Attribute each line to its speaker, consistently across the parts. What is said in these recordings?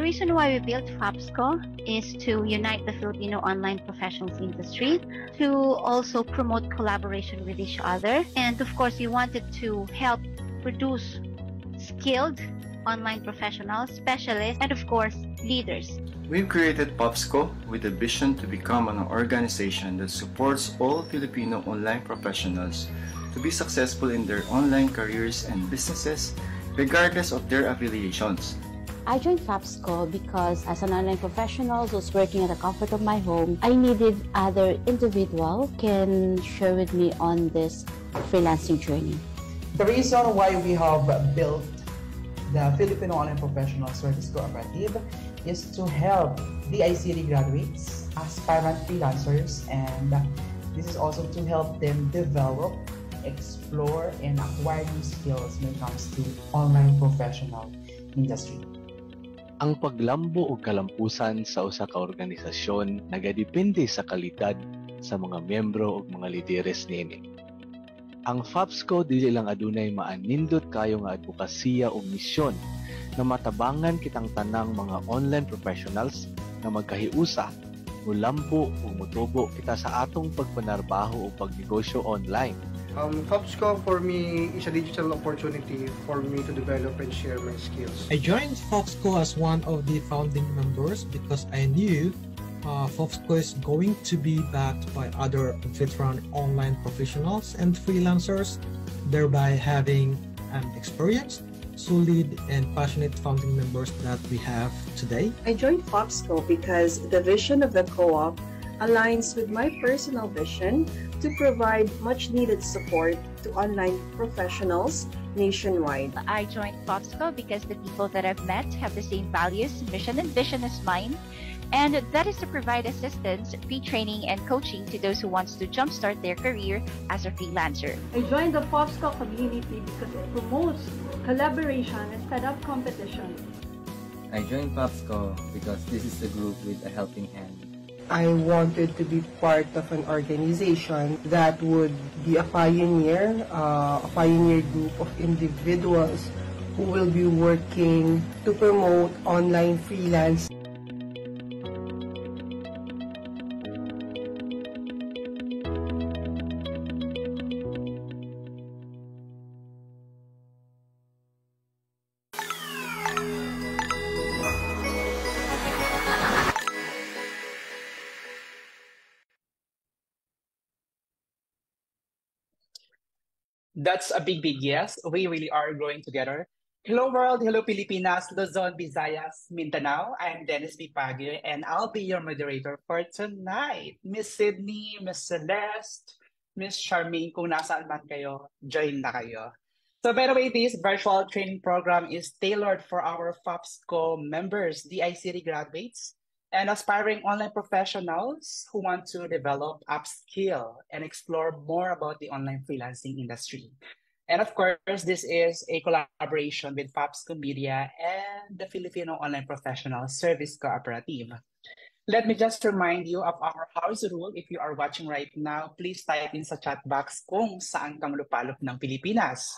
Speaker 1: reason why we built FAPSCO is to unite the Filipino online professionals industry, to also promote collaboration with each other, and of course, we wanted to help produce skilled online professionals, specialists, and of course, leaders.
Speaker 2: We've created POPSCO with a vision to become an organization that supports all Filipino online professionals to be successful in their online careers and businesses, regardless of their affiliations.
Speaker 3: I joined FAPSCO because as an online professional who's working at the comfort of my home, I needed other individual can share with me on this freelancing journey.
Speaker 4: The reason why we have built the Filipino Online Professional Service Cooperative is to help DICT graduates, aspirant freelancers, and this is also to help them develop, explore, and acquire new skills when it comes to online professional industry.
Speaker 5: Ang paglambo o kalampusan sa usa ka organisasyon nagadepende sa kalidad sa mga miyembro o mga lideres niini. Ang FAPSCO dili lang adunay maanindot kayo nga advokasya o misyon na matabangan kitang tanang mga online professionals na magkahiusa, mulambo o mutubo kita sa atong pagpanarbaho o pagnegosyo online.
Speaker 6: FAPSCO for me is a digital opportunity for me to develop and share my skills.
Speaker 7: I joined FAPSCO as one of the founding members because I knew FAPSCO is going to be backed by other veteran online professionals and freelancers, thereby having an experienced, solid, and passionate founding members that we have today.
Speaker 8: I joined FAPSCO because the vision of the co-op aligns with my personal vision to provide much-needed support to online professionals nationwide.
Speaker 9: I joined FAPSCO because the people that I've met have the same values, mission, and vision as mine, and that is to provide assistance, pre-training, and coaching to those who want to jumpstart their career as a freelancer.
Speaker 10: I joined the FAPSCO community because it promotes collaboration instead of competition.
Speaker 11: I joined FAPSCO because this is the group with a helping hand.
Speaker 12: I wanted to be part of an organization that would be a pioneer group of individuals who will be working to promote online freelance.
Speaker 13: That's a big yes. We really are growing together. Hello world, hello Pilipinas, Luzon, Visayas, Mindanao. I'm Dennis P. Pagir and I'll be your moderator for tonight. Miss Sydney, Miss Celeste, Miss Charmaine, kung nasaan man kayo, join na kayo. So by the way, this virtual training program is tailored for our FAPSCO members, DICT graduates, and aspiring online professionals who want to develop, upskill, and explore more about the online freelancing industry. And of course, this is a collaboration with FAPSCO Media and the Filipino Online Professional Service Cooperative. Let me just remind you of our house rule. If you are watching right now, please type in sa chat box kung saan kang lupalop ng Pilipinas.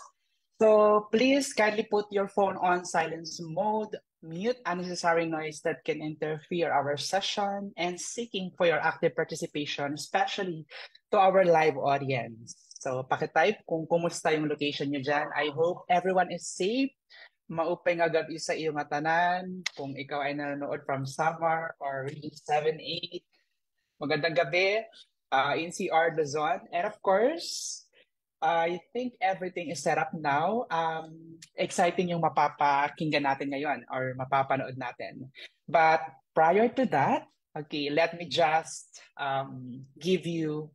Speaker 13: So please kindly put your phone on silence mode, mute unnecessary noise that can interfere our session, and seeking for your active participation, especially to our live audience. So pakitype kung kumusta yung location nyo dyan. I hope everyone is safe. Maupay nga gabi sa iyong tanan. Kung ikaw ay nanonood from Samar or Region 7-8, magandang gabi, NCR Luzon. And of course, I think everything is set up now. Exciting yung mapapakinggan natin ngayon or mapapanood natin. But prior to that, okay, let me just give you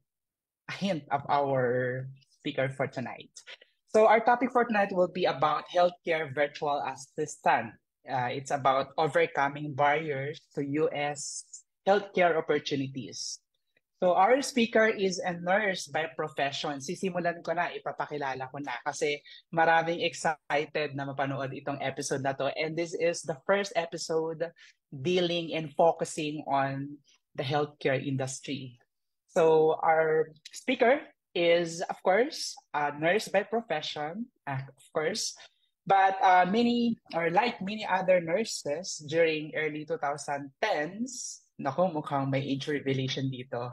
Speaker 13: a hint of our speaker for tonight. So our topic for tonight will be about healthcare virtual assistant. It's about overcoming barriers to U.S. healthcare opportunities. So our speaker is a nurse by profession. Sisimulan ko na, ipapakilala ko na kasi maraming excited na mapanood itong episode na to. And this is the first episode dealing and focusing on the healthcare industry. So our speaker is, of course, a nurse by profession. Of course, But like many other nurses during early 2010s, naku, mukhang may age revelation dito.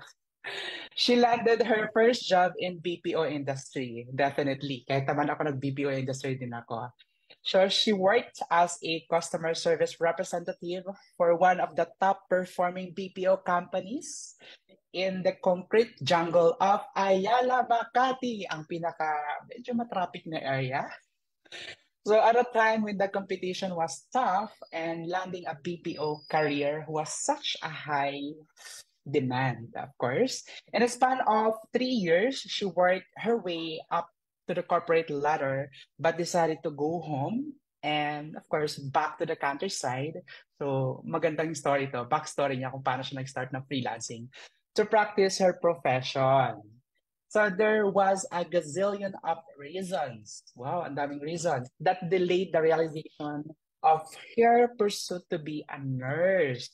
Speaker 13: She landed her first job in BPO industry, definitely. Kahit naman ako nag-BPO industry din ako. So she worked as a customer service representative for one of the top performing BPO companies in the concrete jungle of Ayala, Makati, ang medyo matraffic na area. So at a time when the competition was tough and landing a BPO career was such a high demand, of course. In a span of 3 years, she worked her way up to the corporate ladder, but decided to go home and, of course, back to the countryside. So, magandang story to. Backstory niya kung paano siya nag-start ng freelancing to practice her profession. So, there was a gazillion of reasons. Wow, ang daming reasons that delayed the realization of her pursuit to be a nurse.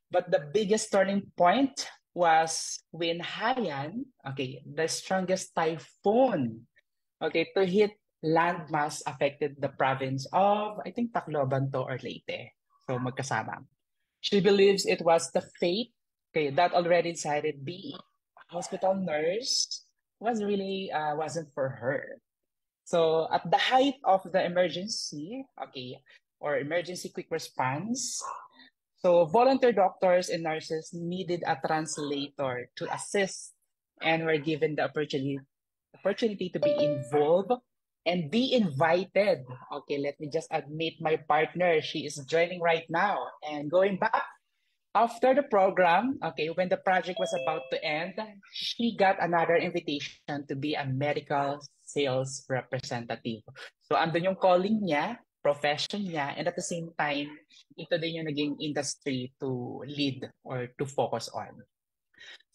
Speaker 13: But the biggest turning point was when Haiyan, the strongest typhoon, to hit landmass affected the province of, I think, Tacloban to or Leyte. So magkasama. She believes it was the fate that already decided being a hospital nurse wasn't for her. So at the height of the emergency, or emergency quick response, so volunteer doctors and nurses needed a translator to assist and were given the opportunity to be involved and be invited. Okay, let me just admit my partner. She is joining right now. And going back, after the program, when the project was about to end, she got another invitation to be a medical sales representative. So andun yung calling niya, profession niya, and at the same time, ito din yung naging industry to lead or to focus on.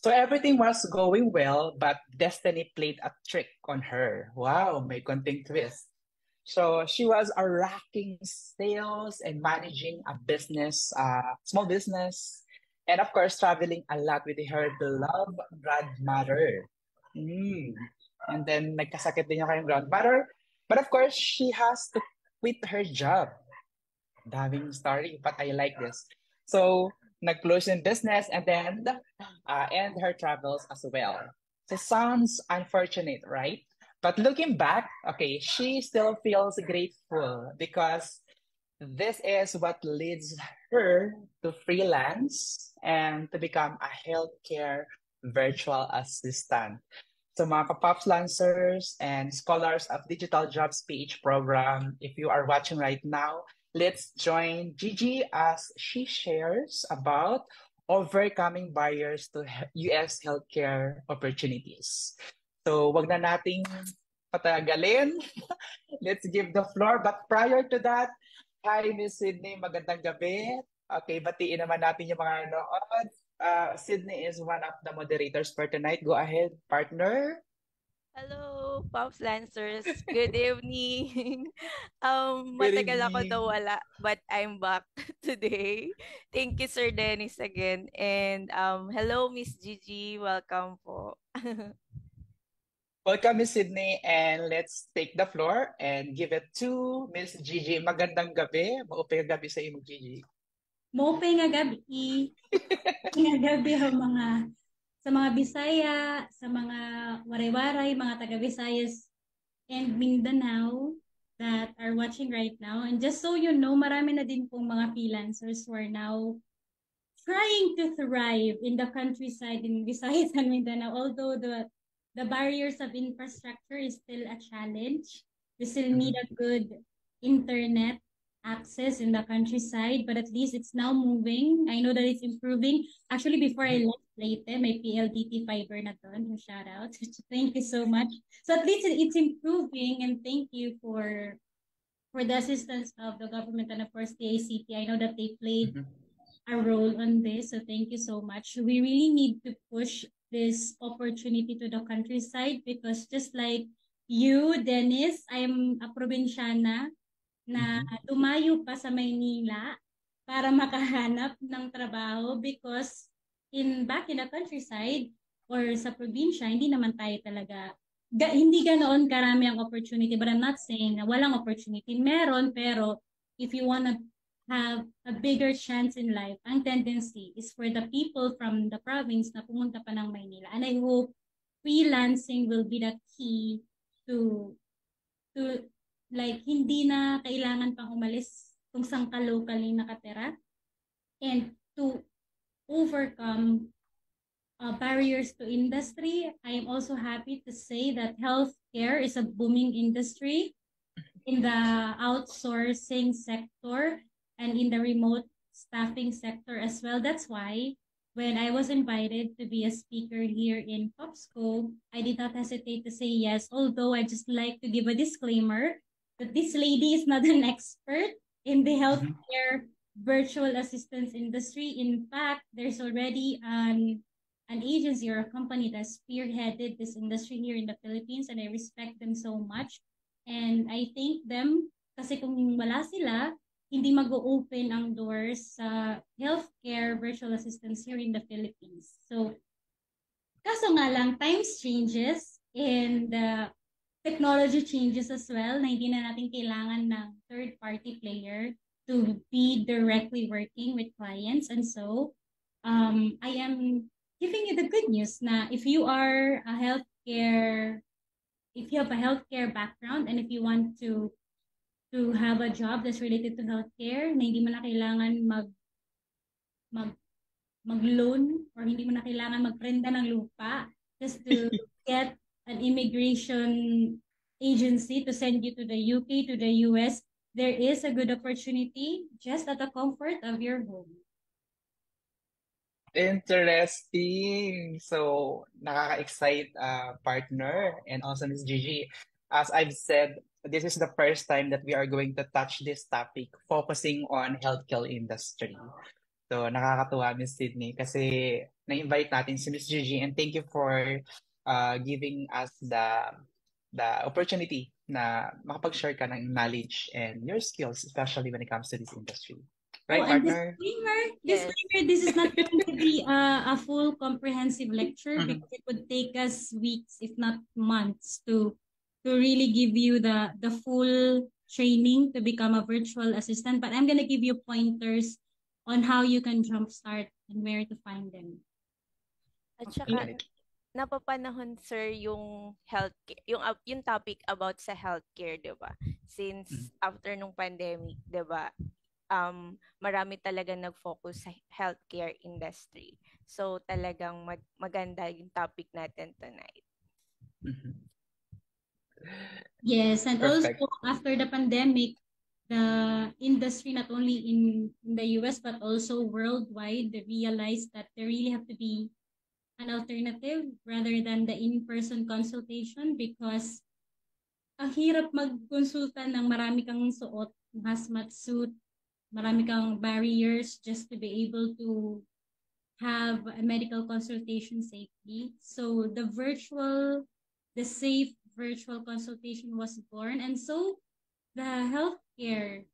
Speaker 13: So everything was going well, but destiny played a trick on her. Wow, may konting twist. So she was racking sales and managing a business, small business, and of course traveling a lot with her beloved grandmother. And then nagkasakit din yung kayong grandmother, but of course she has to quit her job. Daming story, but I like this. So nag-close in business and then end her travels as well. So sounds unfortunate, right? But looking back, she still feels grateful because this is what leads her to freelance and to become a healthcare virtual assistant. So mga ka-Pops Lancers and scholars of Digital Jobs PH program, if you are watching right now, let's join Gigi as she shares about overcoming barriers to US healthcare opportunities. So wag na nating patagalin. Let's give the floor. But prior to that, hi Miss Sydney, magandang gabi. Batiin naman natin yung mga nanood. Sydney is one of the moderators for tonight. Go ahead, partner.
Speaker 14: Hello, Pops Lancers. Good evening. Matagal ako nawala, but I'm back today. Thank you, Sir Dennis, again. And hello, Miss Gigi. Welcome po.
Speaker 13: Welcome, Miss Sydney. And let's take the floor and give it to Miss Gigi. Magandang gabi. Maupay gabi sa imo, Gigi.
Speaker 15: Maupay nga gabi. Nga gabi sa mga Bisaya, sa mga waray-waray, mga taga-Visayas and Mindanao that are watching right now. And just so you know, marami na din pong mga freelancers who are now trying to thrive in the countryside in Visayas and Mindanao. Although the barriers of infrastructure is still a challenge. We still need a good internet access in the countryside, but at least it's now moving. I know that it's improving. Actually, before I left Leyte, may PLDT fiber na doon. Shout out. Thank you so much. So at least it's improving, and thank you for the assistance of the government and of course the ACT. I know that they played a role on this, so thank you so much. We really need to push this opportunity to the countryside because just like you, Dennis, I'm a probinsyana na tumayo pa sa Maynila para makahanap ng trabaho because back in the countryside or sa probinsya, hindi naman tayo talaga hindi ganoon karami ang opportunity, but I'm not saying na walang opportunity. Meron, pero if you wanna have a bigger chance in life, ang tendency is for the people from the province na pumunta pa ng Maynila. And I hope freelancing will be the key to like hindi na kailangan pang umalis kung saan ka locally nakatira, and to overcome barriers to industry. I am also happy to say that healthcare is a booming industry in the outsourcing sector and in the remote staffing sector as well. That's why when I was invited to be a speaker here in POPSCO, I did not hesitate to say yes, although I just like to give a disclaimer that this lady is not an expert in the healthcare virtual assistance industry. In fact, there's already an agency or a company that spearheaded this industry here in the Philippines, and I respect them so much. And I thank them kasi kung wala sila, hindi mag-open ang doors sa healthcare virtual assistance here in the Philippines. So, kaso nga lang, times changes and technology changes as well na hindi na natin kailangan ng third-party player to be directly working with clients. And so, I am giving you the good news na if you are if you have a healthcare background and if you want to have a job that's related to healthcare, na hindi mo na kailangan mag-loan or hindi mo na kailangan magprenda ng lupa just to get an immigration agency to send you to the UK, to the US, there is a good opportunity just at the comfort of your home.
Speaker 13: Interesting. So, nakaka-excite partner and also Ms. Gigi. As I've said, this is the first time that we are going to touch this topic focusing on healthcare industry. So, nakakatuwa, Ms. Sydney, kasi na-invite natin si Ms. Gigi, and thank you for giving us the opportunity na makapag-share ka ng knowledge and your skills, especially when it comes to this industry. Right, partner?
Speaker 15: Disclaimer, this is not going to be a full comprehensive lecture because it would take us weeks, if not months, to really give you the full training to become a virtual assistant. But I'm going to give you pointers on how you can jumpstart and where to find them.
Speaker 14: At saka, napapanahon, sir, yung healthcare, yung topic about sa healthcare, di ba? Since after nung pandemic, di ba? Marami talaga nag-focus sa healthcare industry. So talagang maganda yung topic natin tonight.
Speaker 15: Yes, and Perfect. Also after the pandemic, the industry not only in the US but also worldwide, they realized that there really have to be an alternative rather than the in-person consultation because ang hirap mag-consulta ng marami kang suot, hazmat suit, marami kang barriers just to be able to have a medical consultation safely. So the safe virtual consultation was born. And so the healthcare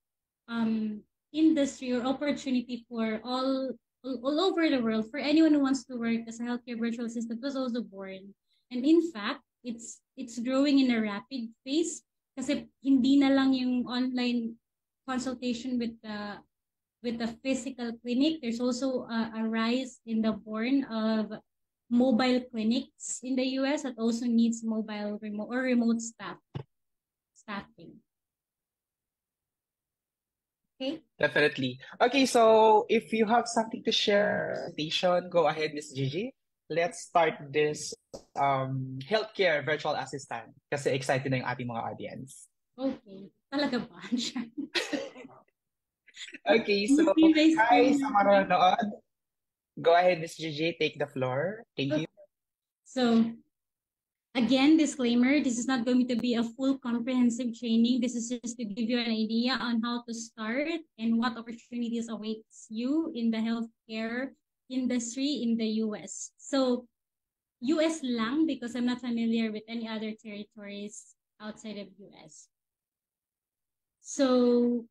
Speaker 15: industry or opportunity for all over the world, for anyone who wants to work as a healthcare virtual assistant was also born. And in fact, it's growing in a rapid pace kasi hindi na lang yung online consultation with the physical clinic. There's also a rise in the born of mobile clinics in the US that also needs mobile remote staffing. Okay.
Speaker 13: Definitely. Okay, so if you have something to share, go ahead, Ms. Gigi. Let's start this healthcare virtual assistant kasi excited na yung ating mga audience.
Speaker 15: Okay. Talaga ba?
Speaker 13: Okay, so hi sa mga nanonood. Go ahead, Ms. Gigi, take the floor. Thank you.
Speaker 15: So, again, disclaimer, this is not going to be a full comprehensive training. This is just to give you an idea on how to start and what opportunities awaits you in the healthcare industry in the US. So, US lang because I'm not familiar with any other territories outside of US. So,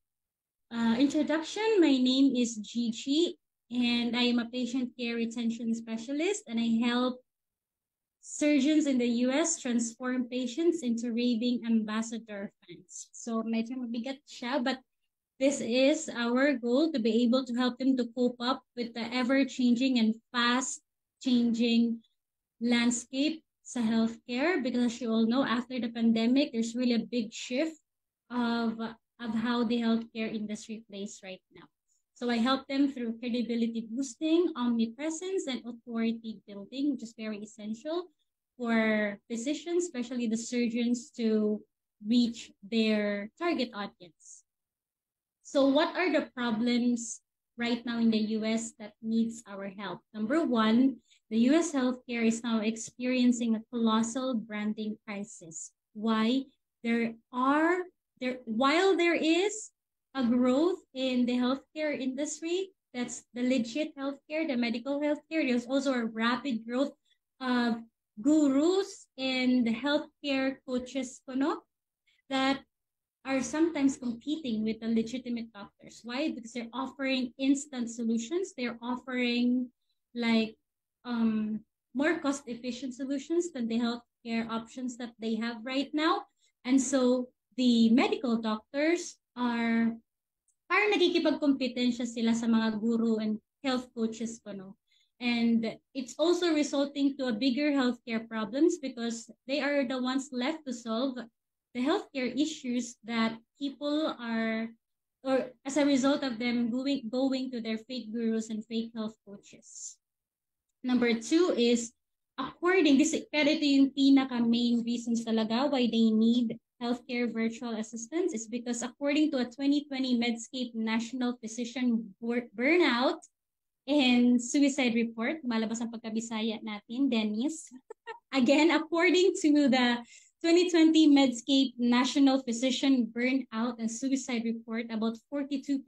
Speaker 15: introduction, my name is Gigi and I am a patient care retention specialist and I help surgeons in the US transform patients into raving ambassador fans. So medyo mabigat siya, but this is our goal, to be able to help them to cope up with the ever-changing and fast-changing landscape sa healthcare, because as you all know, after the pandemic, there's really a big shift of how the healthcare industry plays right now. So I help them through credibility boosting, omnipresence, and authority building, which is very essential for physicians, especially the surgeons, to reach their target audience. So what are the problems right now in the US that needs our help? Number one, the US healthcare is now experiencing a colossal branding crisis. Why? While there is a growth in the healthcare industry, that's the legit healthcare, the medical healthcare, there's also a rapid growth of gurus and the healthcare coaches that are sometimes competing with the legitimate doctors. Why? Because they're offering instant solutions. They're offering like more cost-efficient solutions than the healthcare options that they have right now. And so the medical doctors are parang nakikipagkompetensya sila sa mga guru and health coaches And it's also resulting to a bigger healthcare problems because they are the ones left to solve the healthcare issues that people are, or as a result of them going to their fake gurus and fake health coaches. Number two is, pero ito yung pinaka-main reasons talaga why they need healthcare virtual assistants is because according to a 2020 Medscape National Physician Burnout and Suicide Report, malabas ang pagkabisaya natin, Dennis. Again, according to the 2020 Medscape National Physician Burnout and Suicide Report, about 42%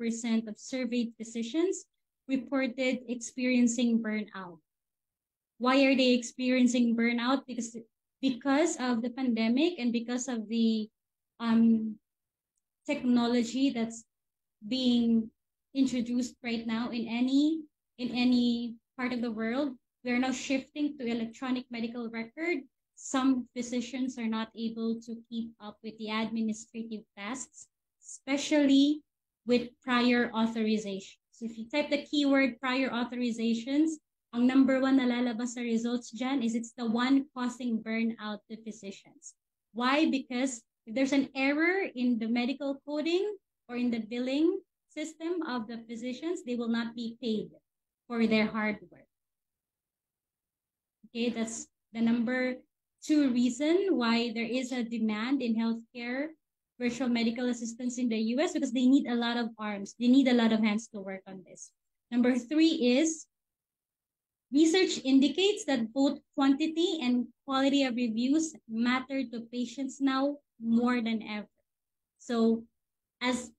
Speaker 15: of surveyed physicians reported experiencing burnout. Why are they experiencing burnout? Because of the pandemic and because of the technology that's being introduced right now in any part of the world. We are now shifting to electronic medical record. Some physicians are not able to keep up with the administrative tasks, especially with prior authorization. So if you type the keyword prior authorizations, ang number one na lalabas sa results dyan is it's the one causing burnout to physicians. Why? Because if there's an error in the medical coding or in the billing system of the physicians, they will not be paid for their hard work. Okay, that's the number two reason why there is a demand in healthcare virtual medical assistants in the US, because they need a lot of arms. They need a lot of hands to work on this. Number three is, research indicates that both quantity and quality of reviews matter to patients now more than ever. So as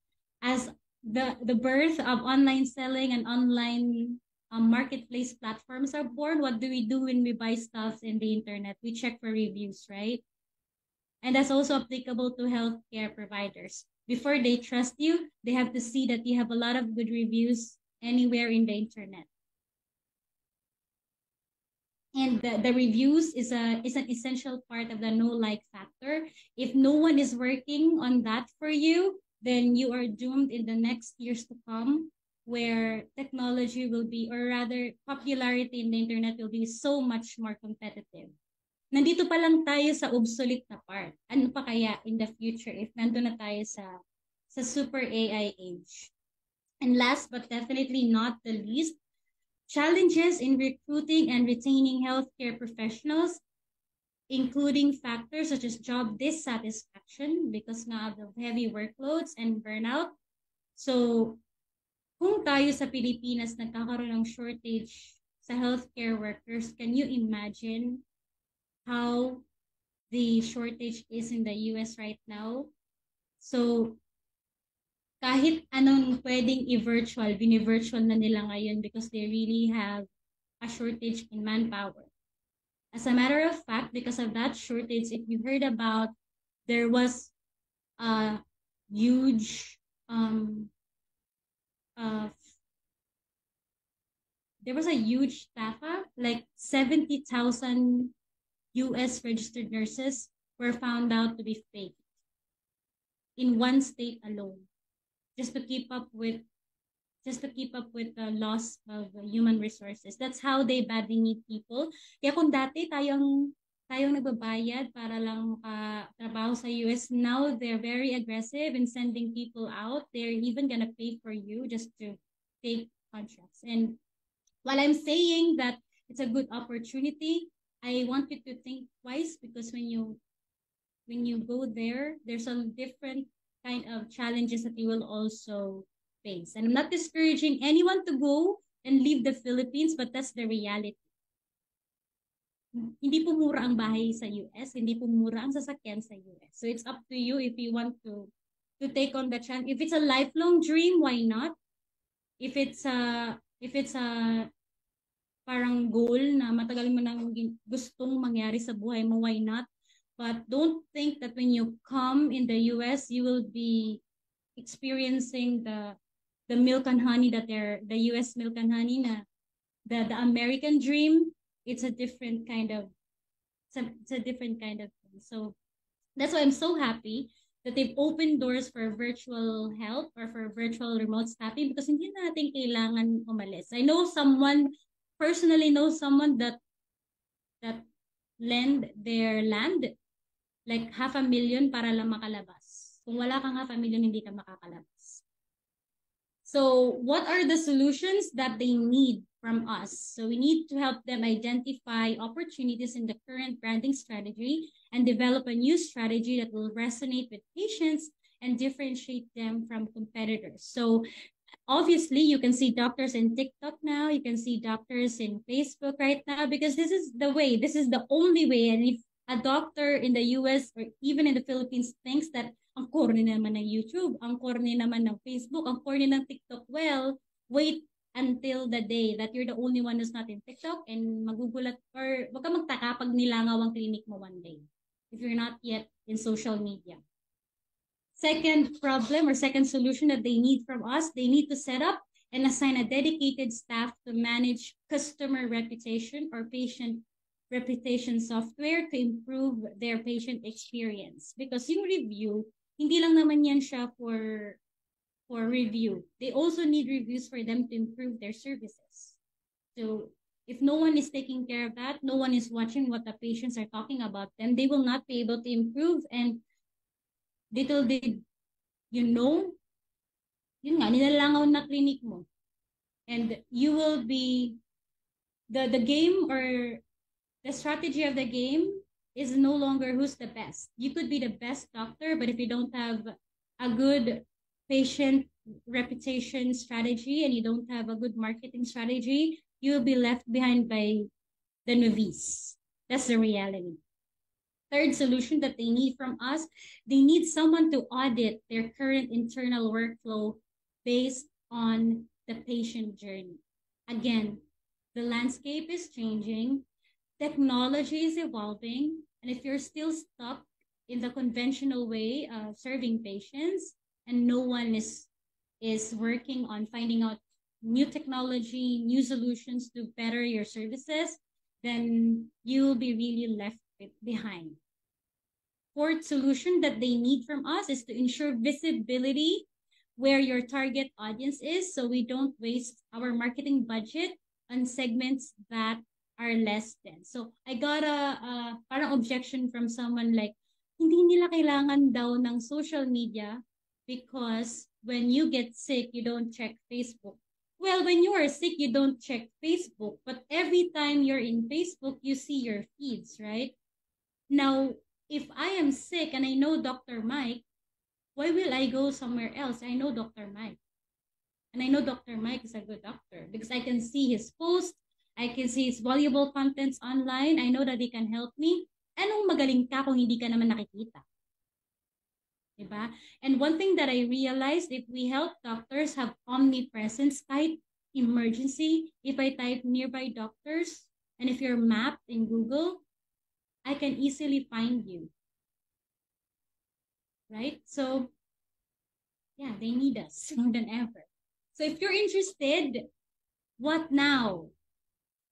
Speaker 15: the birth of online selling and online marketplace platforms are born, what do we do when we buy stuff in the internet? We check for reviews, right? And that's also applicable to healthcare providers. Before they trust you, they have to see that you have a lot of good reviews anywhere in the internet. And the reviews is an essential part of the no-like factor. If no one is working on that for you, then you are doomed in the next years to come, where technology will be, or rather popularity in the internet will be so much more competitive. Nandito pa lang tayo sa obsolete na part. Ano pa kaya in the future if nandun na tayo sa super AI age? And last but definitely not the least, challenges in recruiting and retaining healthcare professionals, including factors such as job dissatisfaction because nga of heavy workloads and burnout. So, kung tayo sa Pilipinas nagkakaroon ng shortage sa healthcare workers, can you imagine how the shortage is in the US right now? So, kahit anong pwedeng i-virtual, bini-virtual na nila ngayon because they really have a shortage in manpower. As a matter of fact, because of that shortage, if you heard about, there was a huge estafa, like 70,000 US registered nurses were found out to be fake in one state alone, just to keep up with the loss of human resources. That's how they badly need people. Kaya kung dati tayong nagbabayad para lang makatrabaho sa US, now they're very aggressive in sending people out. They're even gonna pay for you just to take contracts. And while I'm saying that it's a good opportunity, I want you to think twice, because when you go there, there's a different kind of challenges that you will also face. And I'm not discouraging anyone to go and leave the Philippines, but that's the reality. Hindi po mura ang bahay sa US, hindi po mura ang sasakyan sa US. So it's up to you if you want to take on the chance. If it's a lifelong dream, why not? If it's a parang goal na matagal mo nang gustong mangyari sa buhay mo, why not? But don't think that when you come in the US, you will be experiencing the milk and honey the US milk and honey na the American dream. It's a different kind of thing. So that's why I'm so happy that they've opened doors for virtual help or for virtual remote staffing, because hindi natin kailangan umalis. I personally know someone that lend their land like $500,000 para lang makalabas. Kung wala kang $500,000, hindi ka makakalabas. So what are the solutions that they need from us? So we need to help them identify opportunities in the current branding strategy and develop a new strategy that will resonate with patients and differentiate them from competitors. So obviously, you can see doctors in TikTok now. You can see doctors in Facebook right now, because this is the way. This is the only way. And if a doctor in the US or even in the Philippines thinks that ang corny naman ng YouTube, ang corny naman ng Facebook, ang corny ng TikTok, well, wait until the day that you're the only one who's not in TikTok and magugulat, or wag ka magtaka pag nilangaw ang clinic mo one day if you're not yet in social media. Second problem or second solution that they need from us, they need to set up and assign a dedicated staff to manage customer reputation or patient reputation software to improve their patient experience. Because yung review, hindi lang naman yan siya for review. They also need reviews for them to improve their services. So if no one is taking care of that, no one is watching what the patients are talking about them, they will not be able to improve. And little did you know, yun nga, nilalangaw na clinic mo. And you will be, the game or the strategy of the game is no longer who's the best. You could be the best doctor, but if you don't have a good patient reputation strategy and you don't have a good marketing strategy, you will be left behind by the novice. That's the reality. Third solution that they need from us, they need someone to audit their current internal workflow based on the patient journey. Again, the landscape is changing, technology is evolving, and if you're still stuck in the conventional way of serving patients and no one is working on finding out new technology, new solutions to better your services, then you will be really left behind. Fourth solution that they need from us is to ensure visibility where your target audience is, so we don't waste our marketing budget on segments that are less dense. So I got a parang objection from someone like, hindi nila kailangan daw ng social media because when you get sick, you don't check Facebook. Well, when you are sick, you don't check Facebook, but every time you're in Facebook, you see your feeds, right? Now, if I am sick and I know Dr. Mike, why will I go somewhere else? I know Dr. Mike. And I know Dr. Mike is a good doctor because I can see his posts, I can see his valuable contents online. I know that he can help me. Anong magaling ka kung hindi ka naman nakikita? Diba? And one thing that I realized, if we help doctors have omnipresence, type emergency, if I type nearby doctors, and if you're mapped in Google, I can easily find you. Right? So, yeah, they need us more than ever. So if you're interested, what now?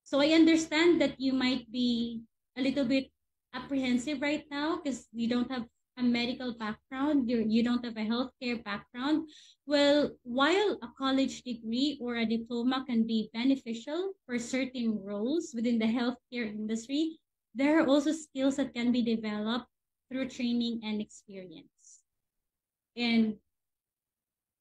Speaker 15: So I understand that you might be a little bit apprehensive right now because you don't have a medical background, you don't have a healthcare background. Well, while a college degree or a diploma can be beneficial for certain roles within the healthcare industry, there are also skills that can be developed through training and experience. And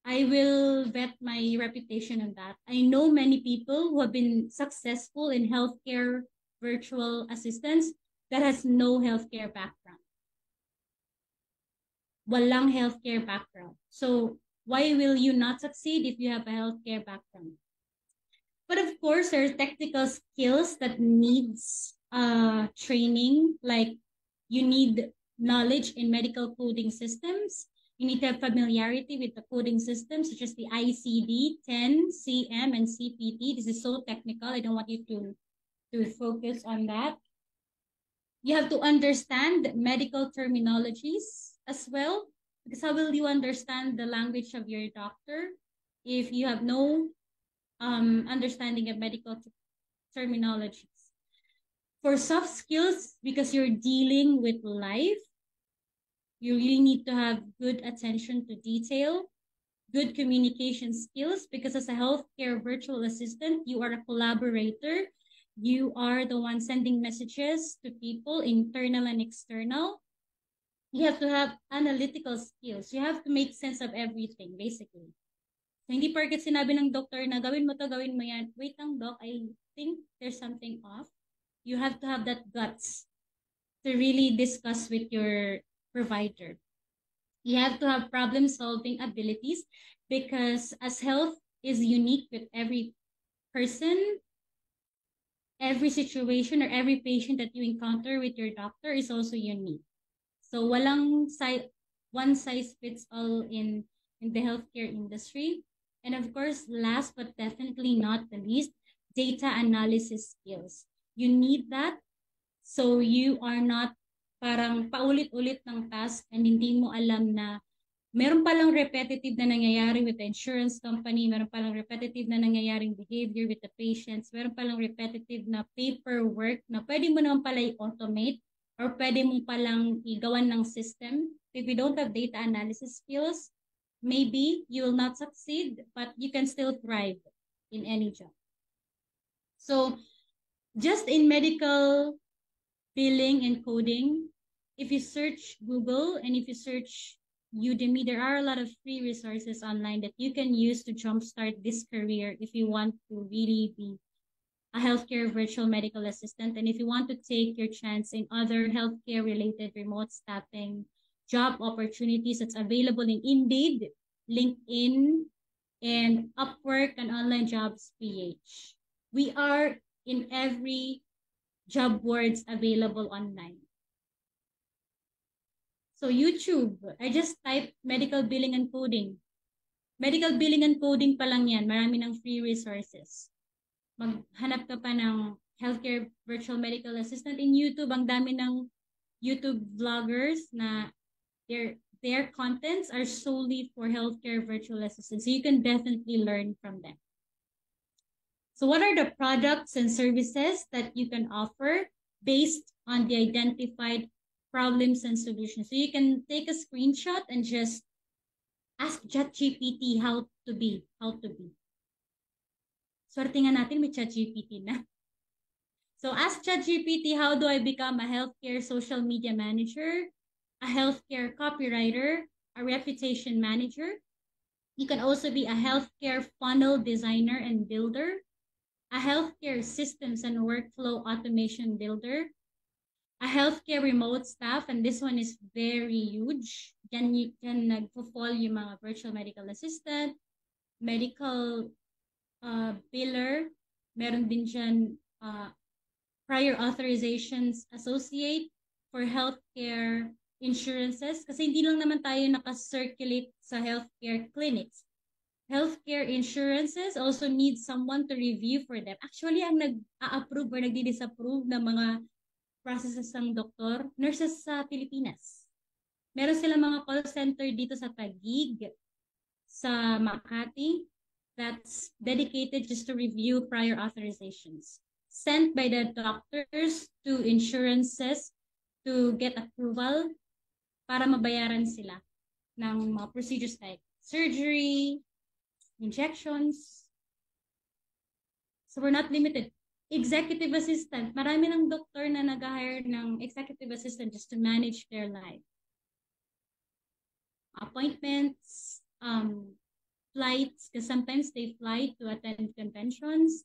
Speaker 15: I will bet my reputation on that. I know many people who have been successful in healthcare virtual assistants that has no healthcare background. Walang healthcare background. So why will you not succeed if you have a healthcare background? But of course, there are technical skills that needs training, like you need knowledge in medical coding systems. You need to have familiarity with the coding systems, such as the ICD-10, CM, and CPT. This is so technical. I don't want you to focus on that. You have to understand medical terminologies as well, because how will you understand the language of your doctor if you have no understanding of medical terminologies? For soft skills, because you're dealing with life, you really need to have good attention to detail, good communication skills, because as a healthcare virtual assistant, you are a collaborator. You are the one sending messages to people, internal and external. You have to have analytical skills. You have to make sense of everything, basically. So, hindi porket sinabi ng doctor na gawin mo to, gawin mo yan. Wait lang, doc, I think there's something off. You have to have that guts to really discuss with your provider. You have to have problem-solving abilities, because as health is unique with every person, every situation or every patient that you encounter with your doctor is also unique. So walang one size fits all in the healthcare industry. And of course, last but definitely not the least, data analysis skills. You need that so you are not parang paulit-ulit ng task and hindi mo alam na meron palang repetitive na nangyayari with the insurance company, meron palang repetitive na nangyayaring behavior with the patients, meron palang repetitive na paperwork na pwede mo naman pala i-automate or pwede mo palang igawan ng system. If you don't have data analysis skills, maybe you will not succeed, but you can still thrive in any job. So just in medical billing and coding, if you search Google and if you search Udemy, there are a lot of free resources online that you can use to jumpstart this career if you want to really be a healthcare virtual medical assistant. And if you want to take your chance in other healthcare related remote staffing job opportunities that's available in Indeed, LinkedIn, and Upwork and Online Jobs PH. We are in every job boards available online. So YouTube, I just typed medical billing and coding. Medical billing and coding pa lang yan. Marami ng free resources. Maghanap ka pa ng healthcare virtual medical assistant in YouTube. Ang dami ng YouTube vloggers na their contents are solely for healthcare virtual assistants. So you can definitely learn from them. So what are the products and services that you can offer based on the identified problems and solutions? So you can take a screenshot and just ask ChatGPT how to be. Swerte nga natin may ChatGPT na. So ask ChatGPT, how do I become a healthcare social media manager, a healthcare copywriter, a reputation manager? You can also be a healthcare funnel designer and builder, a healthcare systems and workflow automation builder, a healthcare remote staff, and this one is very huge. Yan nagpo-fall yung mga virtual medical assistant, medical biller, meron din dyan prior authorizations associate for healthcare insurances, kasi hindi lang naman tayo nakacirculate sa healthcare clinics. Healthcare insurances also need someone to review for them. Actually, ang nag-a-approve or nagdi-disapprove ng mga processes ng doktor, nurses sa Pilipinas. Meron silang mga call center dito sa Taguig, sa Makati, that's dedicated just to review prior authorizations sent by the doctors to insurances to get approval para mabayaran sila ng mga procedures like surgery, injections. So we're not limited. Executive assistant. Marami ng doktor na nag-hire ng executive assistant just to manage their life. Appointments, flights, because sometimes they fly to attend conventions.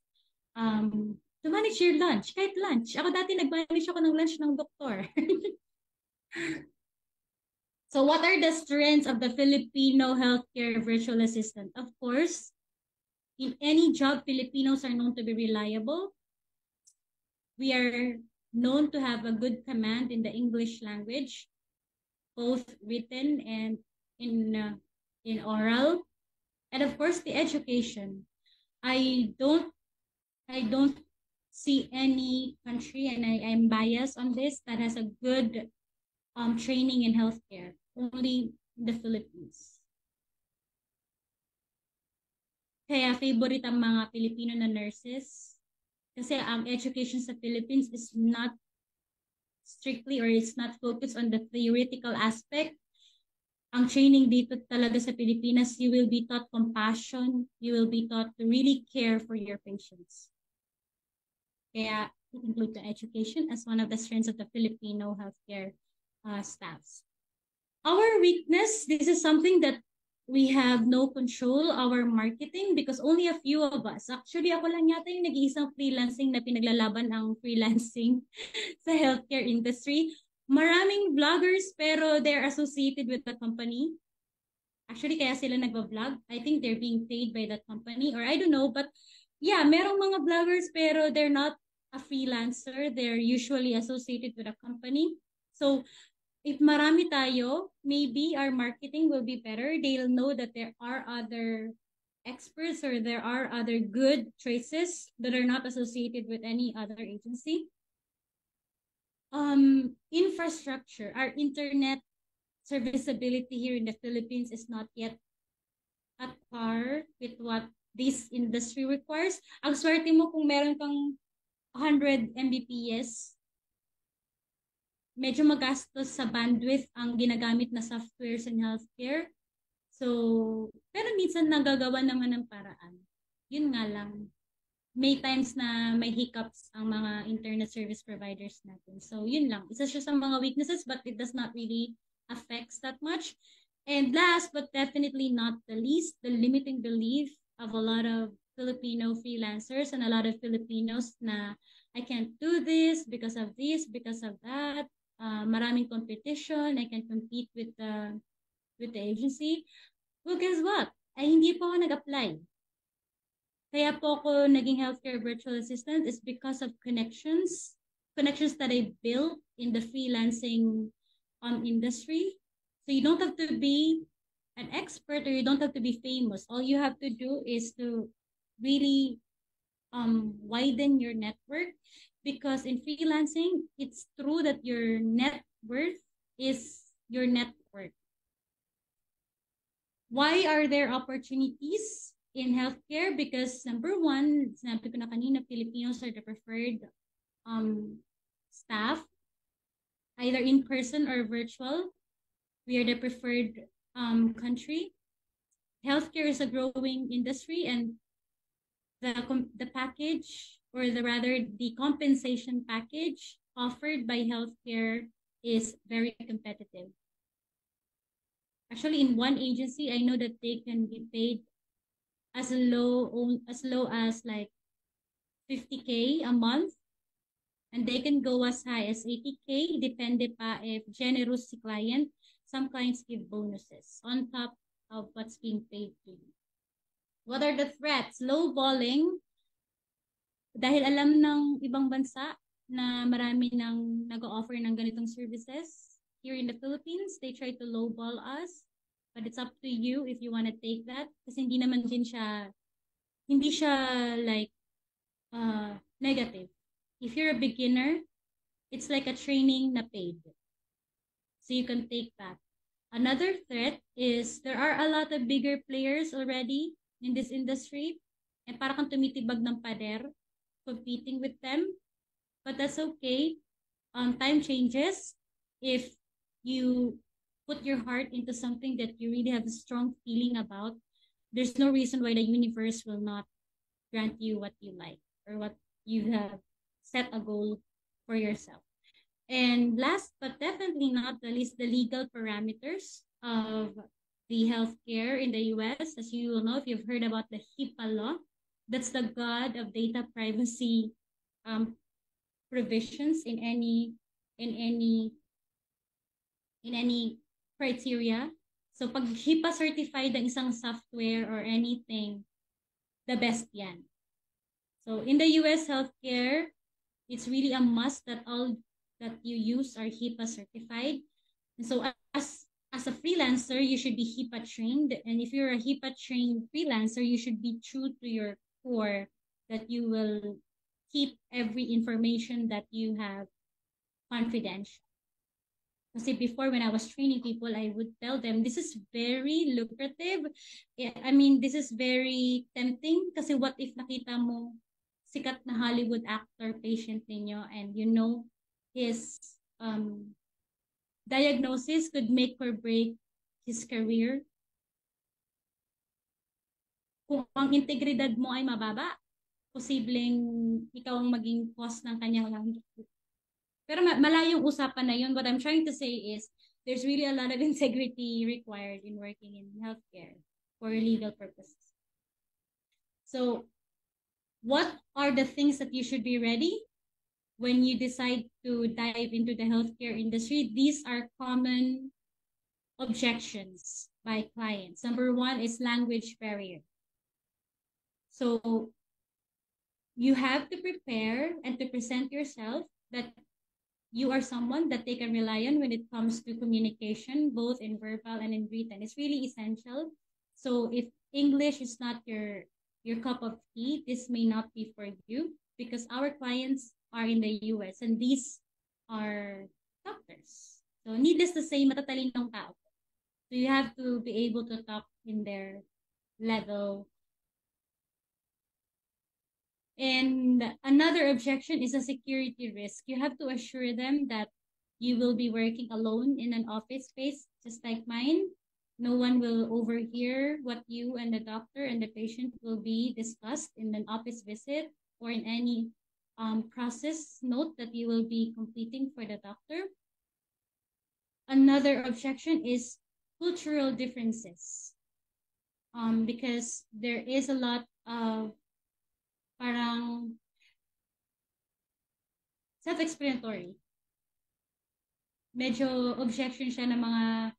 Speaker 15: To manage your lunch, kahit lunch. Ako dati nag-manage ako ng lunch ng doktor. So what are the strengths of the Filipino healthcare virtual assistant? Of course, in any job, Filipinos are known to be reliable. We are known to have a good command in the English language, both written and in oral. And of course, the education. I don't see any country, and I'm biased on this, that has a good training in healthcare. Only the Philippines. Kaya favorite ang mga Pilipino na nurses. Kasi ang education sa Philippines is not strictly, or it's not focused on the theoretical aspect. Ang training dito talaga sa Pilipinas, you will be taught compassion, you will be taught to really care for your patients. Kaya it includes the education as one of the strengths of the Filipino healthcare staffs. Our weakness, this is something that we have no control, our marketing, because only a few of us. Actually, ako lang yata yung nag-iisang freelancing na pinaglalaban ang freelancing sa healthcare industry. Maraming vloggers, pero they're associated with the company. Actually, kaya sila nagba-vlog. I think they're being paid by that company, or I don't know. But yeah, merong mga vloggers, pero they're not a freelancer. They're usually associated with a company. So, if marami tayo, maybe our marketing will be better. They'll know that there are other experts or there are other good traces that are not associated with any other agency. Infrastructure. Our internet serviceability here in the Philippines is not yet at par with what this industry requires. Ang swerte mo kung meron kang 100 Mbps, medyo magastos sa bandwidth ang ginagamit na softwares in healthcare. So, pero minsan nagagawa naman ng paraan. Yun nga lang. May times na may hiccups ang mga internet service providers natin. So, yun lang. Isa siya sa mga weaknesses, but it does not really affect that much. And last, but definitely not the least, the limiting belief of a lot of Filipino freelancers and a lot of Filipinos na I can't do this, because of that. Maraming competition, I can compete with the agency. Well, guess what? Ay hindi po ako nag-apply. Kaya po ako naging healthcare virtual assistant is because of connections that I built in the freelancing industry. So you don't have to be an expert, or you don't have to be famous. All you have to do is to really widen your network. Because in freelancing, it's true that your net worth is your network. Why are there opportunities in healthcare? Because number one, sinabi ko na kanina, Filipinos are the preferred staff, either in person or virtual. We are the preferred country. Healthcare is a growing industry, and the package, or the compensation package offered by healthcare is very competitive. Actually, in one agency, I know that they can be paid as low as like 50K a month, and they can go as high as 80K, depende pa if generous si client. Some clients give bonuses on top of what's being paid to you. What are the threats? Lowballing. Dahil alam ng ibang bansa na marami nang nag-offer ng ganitong services here in the Philippines, they try to lowball us. But it's up to you if you want to take that. Kasi hindi siya like negative. If you're a beginner, it's like a training na paid. So you can take that. Another threat is there are a lot of bigger players already in this industry. And para kang tumitibag ng pader, competing with them, but that's okay. Time changes. if you put your heart into something that you really have a strong feeling about, there's no reason why the universe will not grant you what you like or what you have set a goal for yourself. And last but definitely not the least, the legal parameters of the healthcare in the US. As you will know, if you've heard about the HIPAA law, that's the god of data privacy provisions in any criteria. So pag HIPAA certified ang isang software or anything, the best yan. So in the US healthcare, it's really a must that all that you use are HIPAA certified. And so as a freelancer, you should be HIPAA trained. And if you're a HIPAA trained freelancer, you should be true to your core, that you will keep every information that you have confidential. Kasi before, when I was training people, I would tell them, this is very lucrative. I mean, this is very tempting. Kasi what if nakita mo sikat na Hollywood actor patient ninyo and you know his diagnosis could make or break his career. Kung ang integridad mo ay mababa, posibleng ikaw ang maging cause ng kanyang pero malayong usapan na yun. What I'm trying to say is there's really a lot of integrity required in working in healthcare for legal purposes. So what are the things that you should be ready when you decide to dive into the healthcare industry? These are common objections by clients. Number one is language barrier. So you have to prepare and to present yourself that you are someone that they can rely on when it comes to communication, both in verbal and in written. It's really essential. So if English is not your cup of tea, this may not be for you, because our clients are in the US and these are doctors. So needless to say, matatalinong tao. So you have to be able to talk in their level. And another objection is a security risk. You have to assure them that you will be working alone in an office space, just like mine. No one will overhear what you and the doctor and the patient will be discussed in an office visit or in any process note that you will be completing for the doctor. Another objection is cultural differences. Because there is a lot of parang self-explanatory. Medyo objection siya ng mga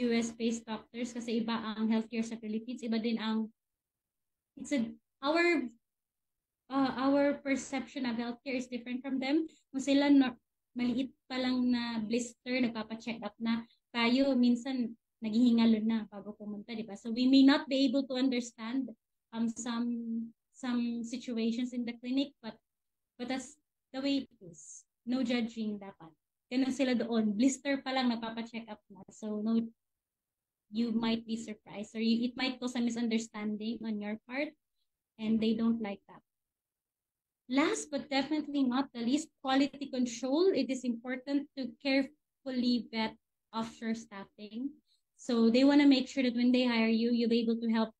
Speaker 15: US-based doctors kasi iba ang healthcare sa Philippines, iba din ang our perception of healthcare is different from them. Kung sila maliit pa lang na blister, nagpapa-check up na, tayo minsan naghihingalo na bago pumunta, di ba? So we may not be able to understand some situations in the clinic, but that's the way it is. No judging dapat. Ganun sila doon. Blister pa lang, nagpapa-check up na. So no, you might be surprised or it might cause a misunderstanding on your part and they don't like that. Last but definitely not the least, quality control. It is important to carefully vet offshore staffing. So they want to make sure that when they hire you, you'll be able to help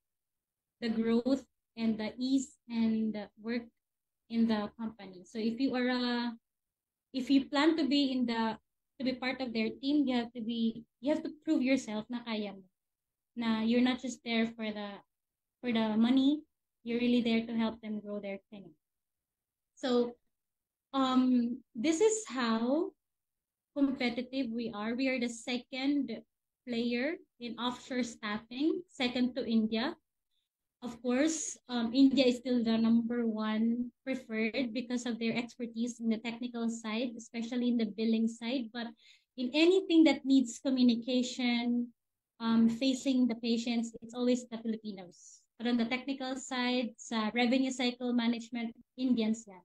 Speaker 15: the growth and the ease and the work in the company. So if you plan to be part of their team, you have to prove yourself na kaya mo. Na you're not just there for the money, you're really there to help them grow their clinic. So this is how competitive we are. We are the second player in offshore staffing, second to India. Of course, India is still the number one preferred because of their expertise in the technical side, especially in the billing side. But in anything that needs communication, facing the patients, it's always the Filipinos. But on the technical side, sa revenue cycle management, Indians yan.